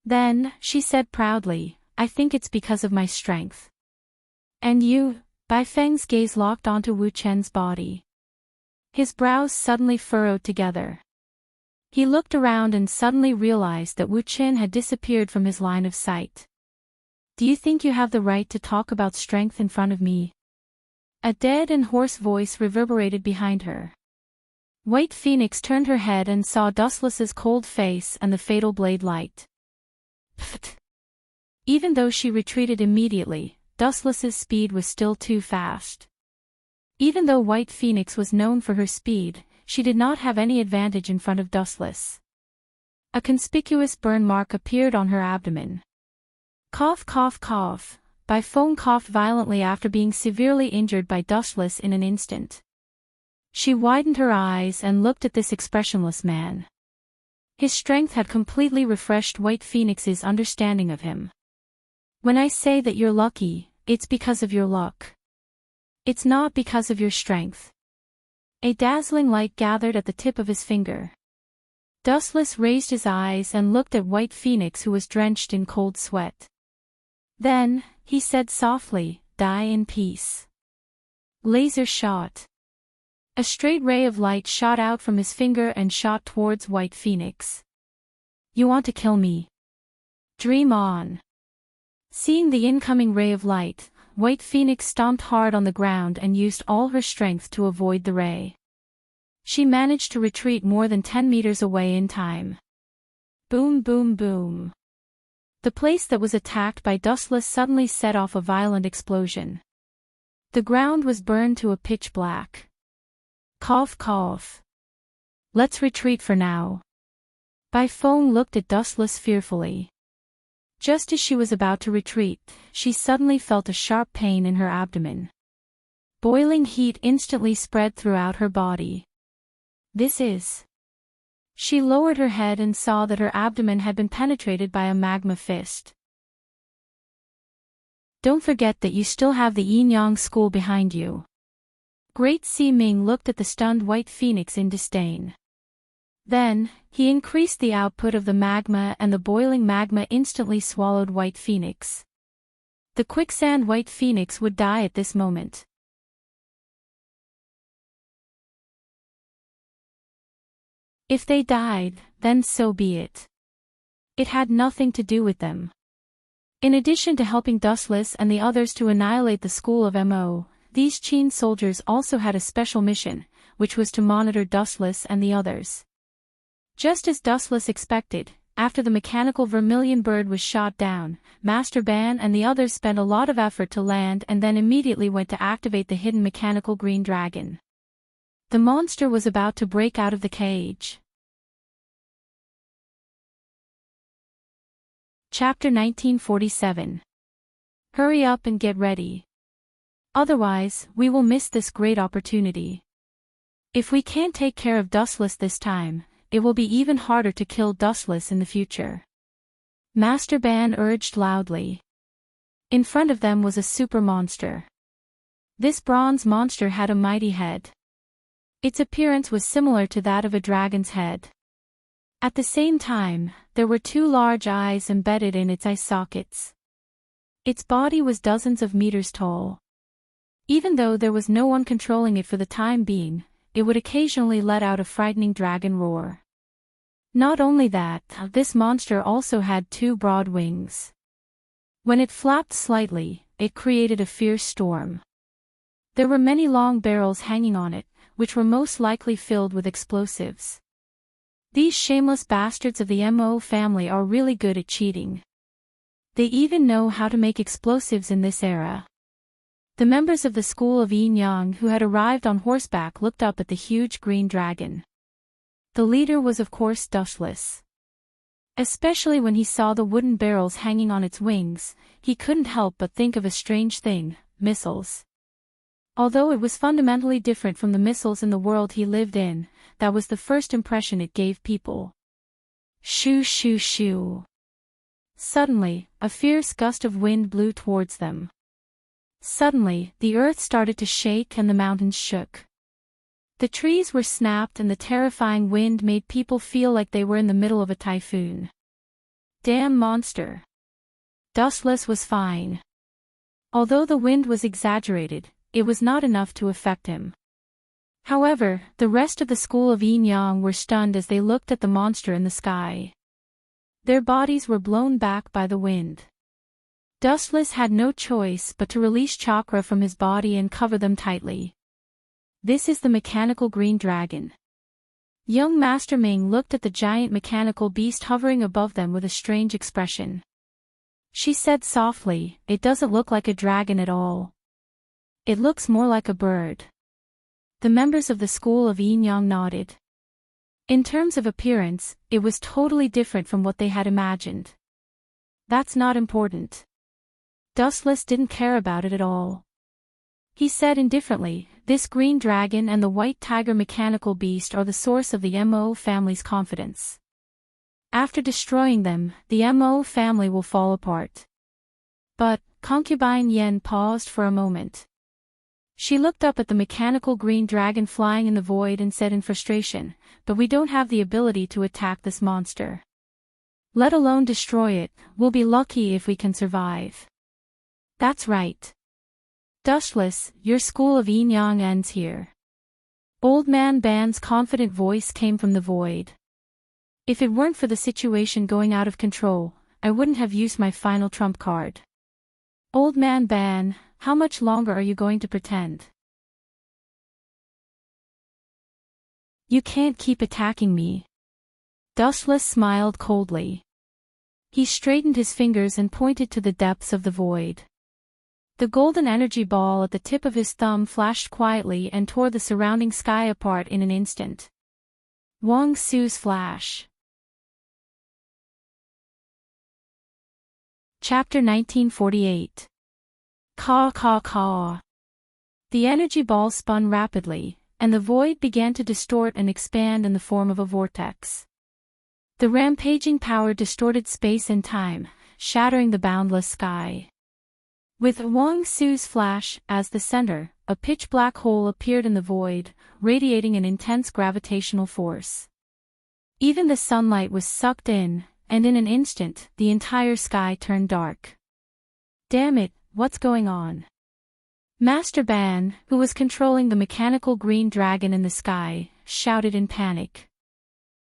Then, she said proudly, I think it's because of my strength. And you? Bai Feng's gaze locked onto Wu Chen's body. His brows suddenly furrowed together. He looked around and suddenly realized that Wu Chen had disappeared from his line of sight. Do you think you have the right to talk about strength in front of me? A dead and hoarse voice reverberated behind her. White Phoenix turned her head and saw Dustless's cold face and the fatal blade light. Pfft! Even though she retreated immediately, Dustless's speed was still too fast. Even though White Phoenix was known for her speed, she did not have any advantage in front of Dustless. A conspicuous burn mark appeared on her abdomen. Cough, cough, cough. Baifeng coughed violently after being severely injured by Dustless in an instant. She widened her eyes and looked at this expressionless man. His strength had completely refreshed White Phoenix's understanding of him. When I say that you're lucky, it's because of your luck. It's not because of your strength. A dazzling light gathered at the tip of his finger. Dustless raised his eyes and looked at White Phoenix, who was drenched in cold sweat. Then, he said softly, "Die in peace." Laser shot. A straight ray of light shot out from his finger and shot towards White Phoenix. "You want to kill me? Dream on." Seeing the incoming ray of light, White Phoenix stomped hard on the ground and used all her strength to avoid the ray. She managed to retreat more than 10 meters away in time. Boom, boom, boom. The place that was attacked by Dustless suddenly set off a violent explosion. The ground was burned to a pitch black. Cough, cough. Let's retreat for now. Baifeng looked at Dustless fearfully. Just as she was about to retreat, she suddenly felt a sharp pain in her abdomen. Boiling heat instantly spread throughout her body. This is... She lowered her head and saw that her abdomen had been penetrated by a magma fist. Don't forget that you still have the Yin-Yang school behind you. Great Si-Ming looked at the stunned White Phoenix in disdain. Then, he increased the output of the magma, and the boiling magma instantly swallowed White Phoenix. The quicksand White Phoenix would die at this moment. If they died, then so be it. It had nothing to do with them. In addition to helping Dustless and the others to annihilate the school of Mo, these Qin soldiers also had a special mission, which was to monitor Dustless and the others. Just as Dustless expected, after the mechanical vermilion bird was shot down, Master Ban and the others spent a lot of effort to land and then immediately went to activate the hidden mechanical green dragon. The monster was about to break out of the cage. Chapter 1947. Hurry up and get ready. Otherwise, we will miss this great opportunity. If we can't take care of Dustless this time, it will be even harder to kill Dustless in the future. Master Ban urged loudly. In front of them was a super monster. This bronze monster had a mighty head. Its appearance was similar to that of a dragon's head. At the same time, there were 2 large eyes embedded in its eye sockets. Its body was dozens of meters tall. Even though there was no one controlling it for the time being, it would occasionally let out a frightening dragon roar. Not only that, this monster also had 2 broad wings. When it flapped slightly, it created a fierce storm. There were many long barrels hanging on it, which were most likely filled with explosives. These shameless bastards of the Mo family are really good at cheating. They even know how to make explosives in this era. The members of the school of Yin-Yang who had arrived on horseback looked up at the huge green dragon. The leader was of course Dustless. Especially when he saw the wooden barrels hanging on its wings, he couldn't help but think of a strange thing: missiles. Although it was fundamentally different from the missiles in the world he lived in, that was the first impression it gave people. Shoo shoo shoo. Suddenly, a fierce gust of wind blew towards them. Suddenly, the earth started to shake and the mountains shook. The trees were snapped and the terrifying wind made people feel like they were in the middle of a typhoon. Damn monster. Dustless was fine. Although the wind was exaggerated, it was not enough to affect him. However, the rest of the school of Yin-Yang were stunned as they looked at the monster in the sky. Their bodies were blown back by the wind. Dustless had no choice but to release chakra from his body and cover them tightly. This is the mechanical green dragon. Young Master Ming looked at the giant mechanical beast hovering above them with a strange expression. She said softly, "It doesn't look like a dragon at all. It looks more like a bird." The members of the school of Yin-Yang nodded. In terms of appearance, it was totally different from what they had imagined. That's not important. Dustless didn't care about it at all. He said indifferently, "This green dragon and the white tiger mechanical beast are the source of the Mo family's confidence. After destroying them, the Mo family will fall apart." But, concubine Yen paused for a moment. She looked up at the mechanical green dragon flying in the void and said in frustration, "But we don't have the ability to attack this monster. Let alone destroy it, we'll be lucky if we can survive." "That's right. Dustless, your school of yin-yang ends here." Old Man Ban's confident voice came from the void. "If it weren't for the situation going out of control, I wouldn't have used my final trump card." "Old Man Ban, how much longer are you going to pretend? You can't keep attacking me." Dustless smiled coldly. He straightened his fingers and pointed to the depths of the void. The golden energy ball at the tip of his thumb flashed quietly and tore the surrounding sky apart in an instant. Wang Su's flash. Chapter 1948. Caw caw caw. The energy ball spun rapidly, and the void began to distort and expand in the form of a vortex. The rampaging power distorted space and time, shattering the boundless sky. With Wang Su's flash as the center, a pitch-black hole appeared in the void, radiating an intense gravitational force. Even the sunlight was sucked in, and in an instant, the entire sky turned dark. "Damn it, what's going on?" Master Ban, who was controlling the mechanical green dragon in the sky, shouted in panic.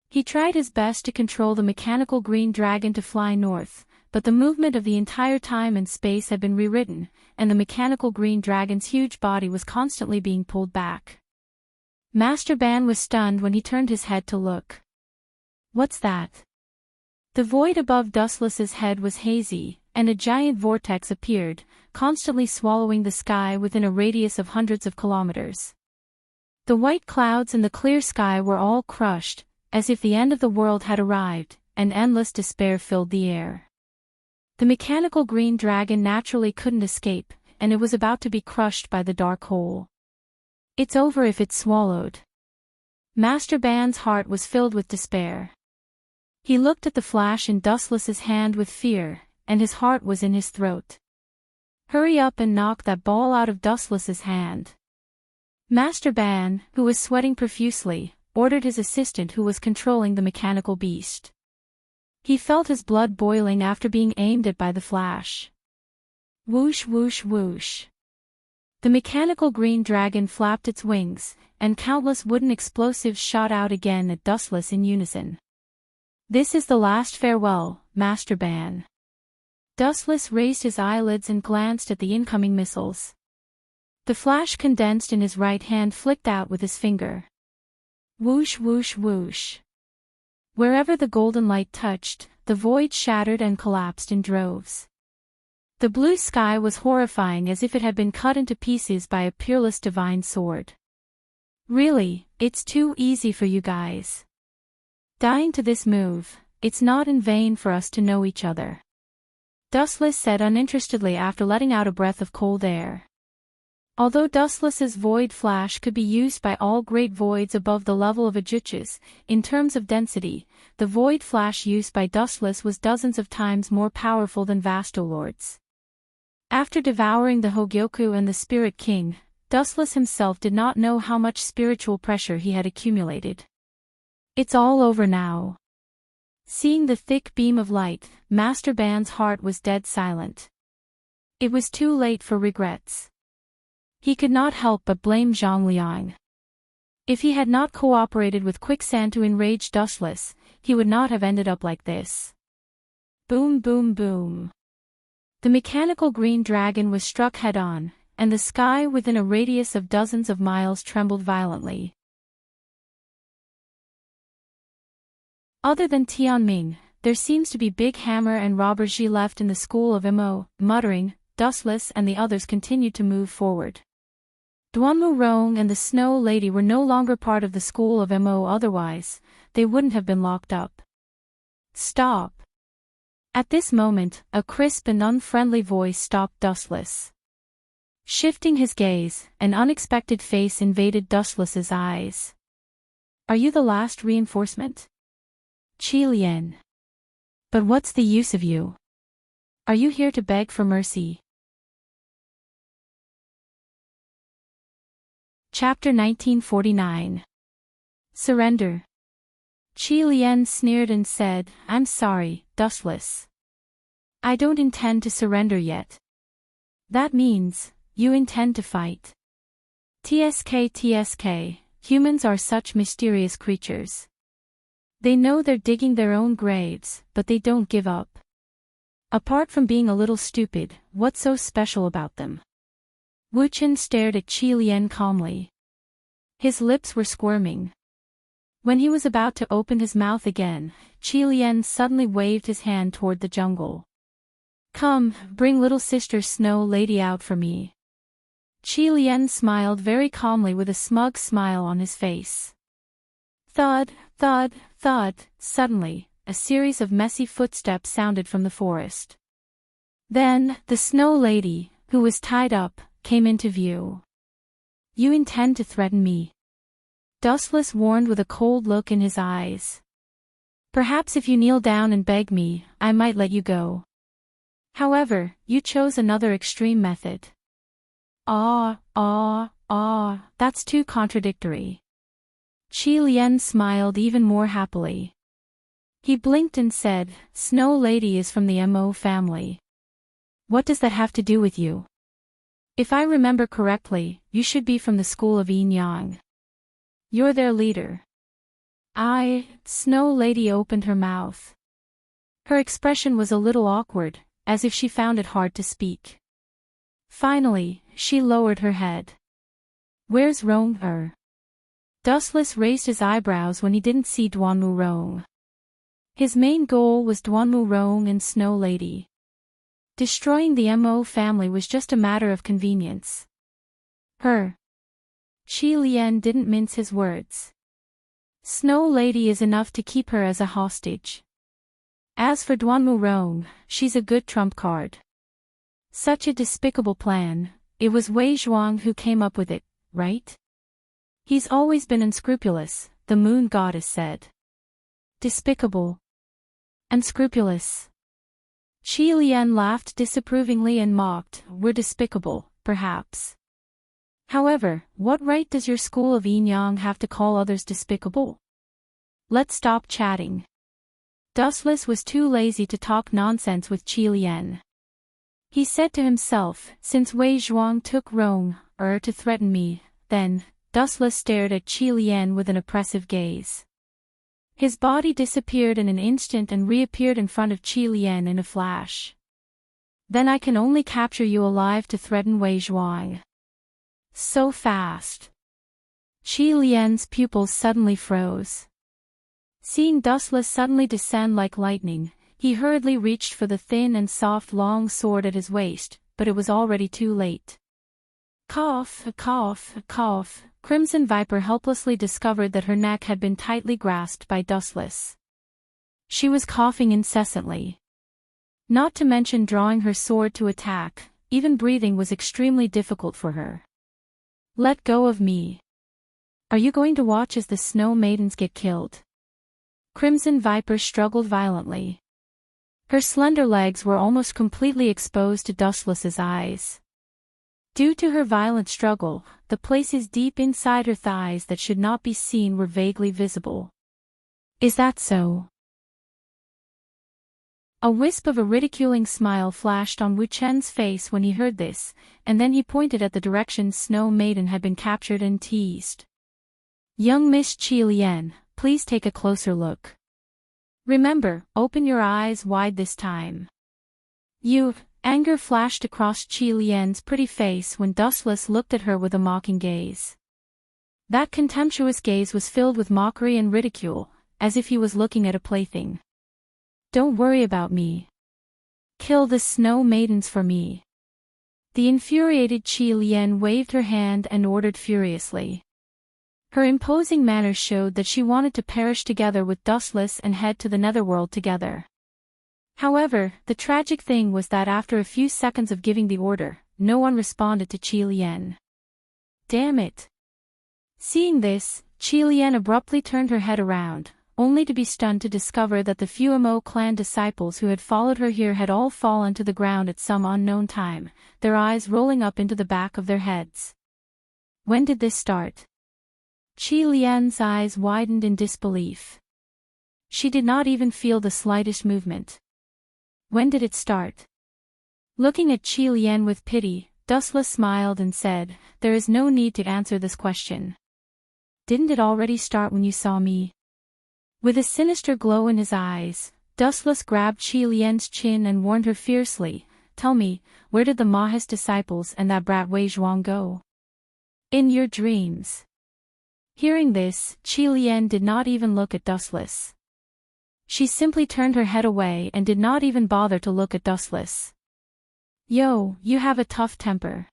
He tried his best to control the mechanical green dragon to fly north, but the movement of the entire time and space had been rewritten, and the mechanical green dragon's huge body was constantly being pulled back. Master Ban was stunned when he turned his head to look. "What's that?" The void above Dustless's head was hazy, and a giant vortex appeared, constantly swallowing the sky within a radius of hundreds of kilometers. The white clouds and the clear sky were all crushed, as if the end of the world had arrived, and endless despair filled the air. The mechanical green dragon naturally couldn't escape, and it was about to be crushed by the dark hole. "It's over if it's swallowed." Master Ban's heart was filled with despair. He looked at the flash in Dustless's hand with fear, and his heart was in his throat. "Hurry up and knock that ball out of Dustless's hand." Master Ban, who was sweating profusely, ordered his assistant who was controlling the mechanical beast. He felt his blood boiling after being aimed at by the flash. Whoosh whoosh whoosh. The mechanical green dragon flapped its wings, and countless wooden explosives shot out again at Dustless in unison. "This is the last farewell, Master Ban." Dustless raised his eyelids and glanced at the incoming missiles. The flash condensed in his right hand flicked out with his finger. Whoosh whoosh whoosh. Wherever the golden light touched, the void shattered and collapsed in droves. The blue sky was horrifying as if it had been cut into pieces by a peerless divine sword. "Really, it's too easy for you guys. Dying to this move, it's not in vain for us to know each other," Dustless said uninterestedly after letting out a breath of cold air. Although Dustless's void flash could be used by all great voids above the level of Ajuchas, in terms of density, the void flash used by Dustless was dozens of times more powerful than Vastolord's. After devouring the Hogyoku and the Spirit King, Dustless himself did not know how much spiritual pressure he had accumulated. "It's all over now." Seeing the thick beam of light, Master Ban's heart was dead silent. It was too late for regrets. He could not help but blame Zhongliang. If he had not cooperated with Quicksand to enrage Dustless, he would not have ended up like this. Boom boom boom. The mechanical green dragon was struck head-on, and the sky within a radius of dozens of miles trembled violently. Other than Tianming, there seems to be Big Hammer and Robber Ji left in the school of Mo, muttering. Dustless and the others continued to move forward. Duanmu Rong and the Snow Lady were no longer part of the school of Mo. Otherwise, they wouldn't have been locked up. Stop. At this moment, a crisp and unfriendly voice stopped Dustless. Shifting his gaze, an unexpected face invaded Dustless's eyes. Are you the last reinforcement? Qi Lian. But what's the use of you? Are you here to beg for mercy? Chapter 1949. Surrender. Qi Lian sneered and said, I'm sorry, Dustless. I don't intend to surrender yet. That means, you intend to fight. TSK, humans are such mysterious creatures. They know they're digging their own graves, but they don't give up. Apart from being a little stupid, what's so special about them? Wu Chen stared at Qi Lian calmly. His lips were squirming. When he was about to open his mouth again, Qi Lian suddenly waved his hand toward the jungle. Come, bring little sister Snow Lady out for me. Qi Lian smiled very calmly with a smug smile on his face. Thud, thud, thud, suddenly, a series of messy footsteps sounded from the forest. Then, the Snow Lady, who was tied up, came into view. You intend to threaten me? Dustless warned with a cold look in his eyes. Perhaps if you kneel down and beg me, I might let you go. However, you chose another extreme method. That's too contradictory. Qi Lian smiled even more happily. He blinked and said, Snow Lady is from the Mo family. What does that have to do with you? If I remember correctly, you should be from the school of Yin Yang. You're their leader. Snow Lady opened her mouth. Her expression was a little awkward, as if she found it hard to speak. Finally, she lowered her head. Where's Rong? Dustless raised his eyebrows when he didn't see Duanmu Rong. His main goal was Duanmu Rong and Snow Lady. Destroying the Mo family was just a matter of convenience. Qi Lian didn't mince his words. Snow Lady is enough to keep her as a hostage. As for Duanmu Rong, she's a good trump card. Such a despicable plan, it was Wei Zhuang who came up with it, right? He's always been unscrupulous, the moon goddess said. Despicable. Unscrupulous. Qi Lian laughed disapprovingly and mocked, we're despicable, perhaps. However, what right does your school of Yin Yang have to call others despicable? Let's stop chatting. Dustless was too lazy to talk nonsense with Qi Lian. He said to himself, since Wei Zhuang took Rong, to threaten me, then, Dustless stared at Qi Lian with an oppressive gaze. His body disappeared in an instant and reappeared in front of Qi Lian in a flash. Then I can only capture you alive to threaten Wei Zhuang. So fast. Qi Lian's pupils suddenly froze. Seeing Dustless suddenly descend like lightning, he hurriedly reached for the thin and soft long sword at his waist, but it was already too late. Cough, cough, cough. Crimson Viper helplessly discovered that her neck had been tightly grasped by Dustless. She was coughing incessantly. Not to mention drawing her sword to attack, even breathing was extremely difficult for her. Let go of me. Are you going to watch as the Snow Maidens get killed? Crimson Viper struggled violently. Her slender legs were almost completely exposed to Dustless's eyes. Due to her violent struggle, the places deep inside her thighs that should not be seen were vaguely visible. Is that so? A wisp of a ridiculing smile flashed on Wu Chen's face when he heard this, and then he pointed at the direction Snow Maiden had been captured and teased. Young Miss Qi Lian, please take a closer look. Remember, open your eyes wide this time. Anger flashed across Qi Lian's pretty face when Dustless looked at her with a mocking gaze. That contemptuous gaze was filled with mockery and ridicule, as if he was looking at a plaything. Don't worry about me. Kill the Snow Maidens for me. The infuriated Qi Lian waved her hand and ordered furiously. Her imposing manner showed that she wanted to perish together with Dustless and head to the netherworld together. However, the tragic thing was that after a few seconds of giving the order, no one responded to Qi Lian. Damn it! Seeing this, Qi Lian abruptly turned her head around, only to be stunned to discover that the few Mo clan disciples who had followed her here had all fallen to the ground at some unknown time, their eyes rolling up into the back of their heads. When did this start? Qi Lian's eyes widened in disbelief. She did not even feel the slightest movement. When did it start? Looking at Qi Lian with pity, Dustless smiled and said, "There is no need to answer this question. Didn't it already start when you saw me?" With a sinister glow in his eyes, Dustless grabbed Qi Lian's chin and warned her fiercely, "Tell me, where did the Maha's disciples and that brat Wei Zhuang go?" "In your dreams." Hearing this, Qi Lian did not even look at Dustless. She simply turned her head away and did not even bother to look at Dustless. "Yo, you have a tough temper.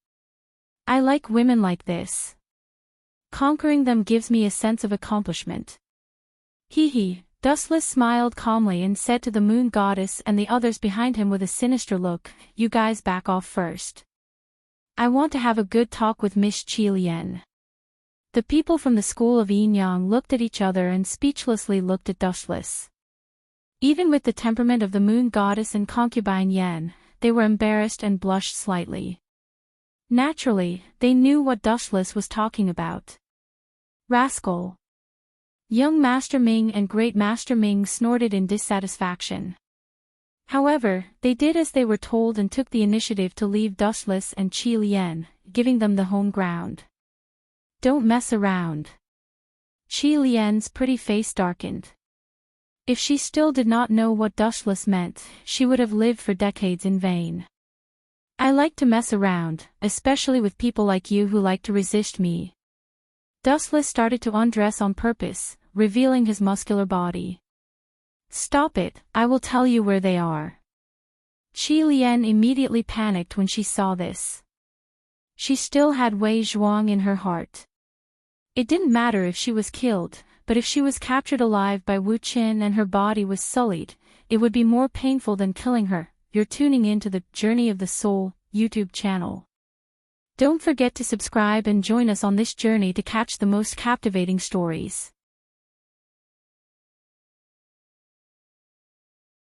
I like women like this. Conquering them gives me a sense of accomplishment." Hee. Dustless smiled calmly and said to the moon goddess and the others behind him with a sinister look, "You guys back off first. I want to have a good talk with Miss Qi Lian." The people from the school of Yin Yang looked at each other and speechlessly looked at Dustless. Even with the temperament of the moon goddess and concubine Yan, they were embarrassed and blushed slightly. Naturally, they knew what Dustless was talking about. Rascal! Young Master Ming and Great Master Ming snorted in dissatisfaction. However, they did as they were told and took the initiative to leave Dustless and Qi Lian, giving them the home ground. "Don't mess around." Qi Lian's pretty face darkened. If she still did not know what Dustless meant, she would have lived for decades in vain. "I like to mess around, especially with people like you who like to resist me." Dustless started to undress on purpose, revealing his muscular body. "Stop it, I will tell you where they are." Qi Lian immediately panicked when she saw this. She still had Wei Zhuang in her heart. It didn't matter if she was killed, but if she was captured alive by Wu Qin and her body was sullied, it would be more painful than killing her. You're tuning in to the Journey of the Soul YouTube channel. Don't forget to subscribe and join us on this journey to catch the most captivating stories.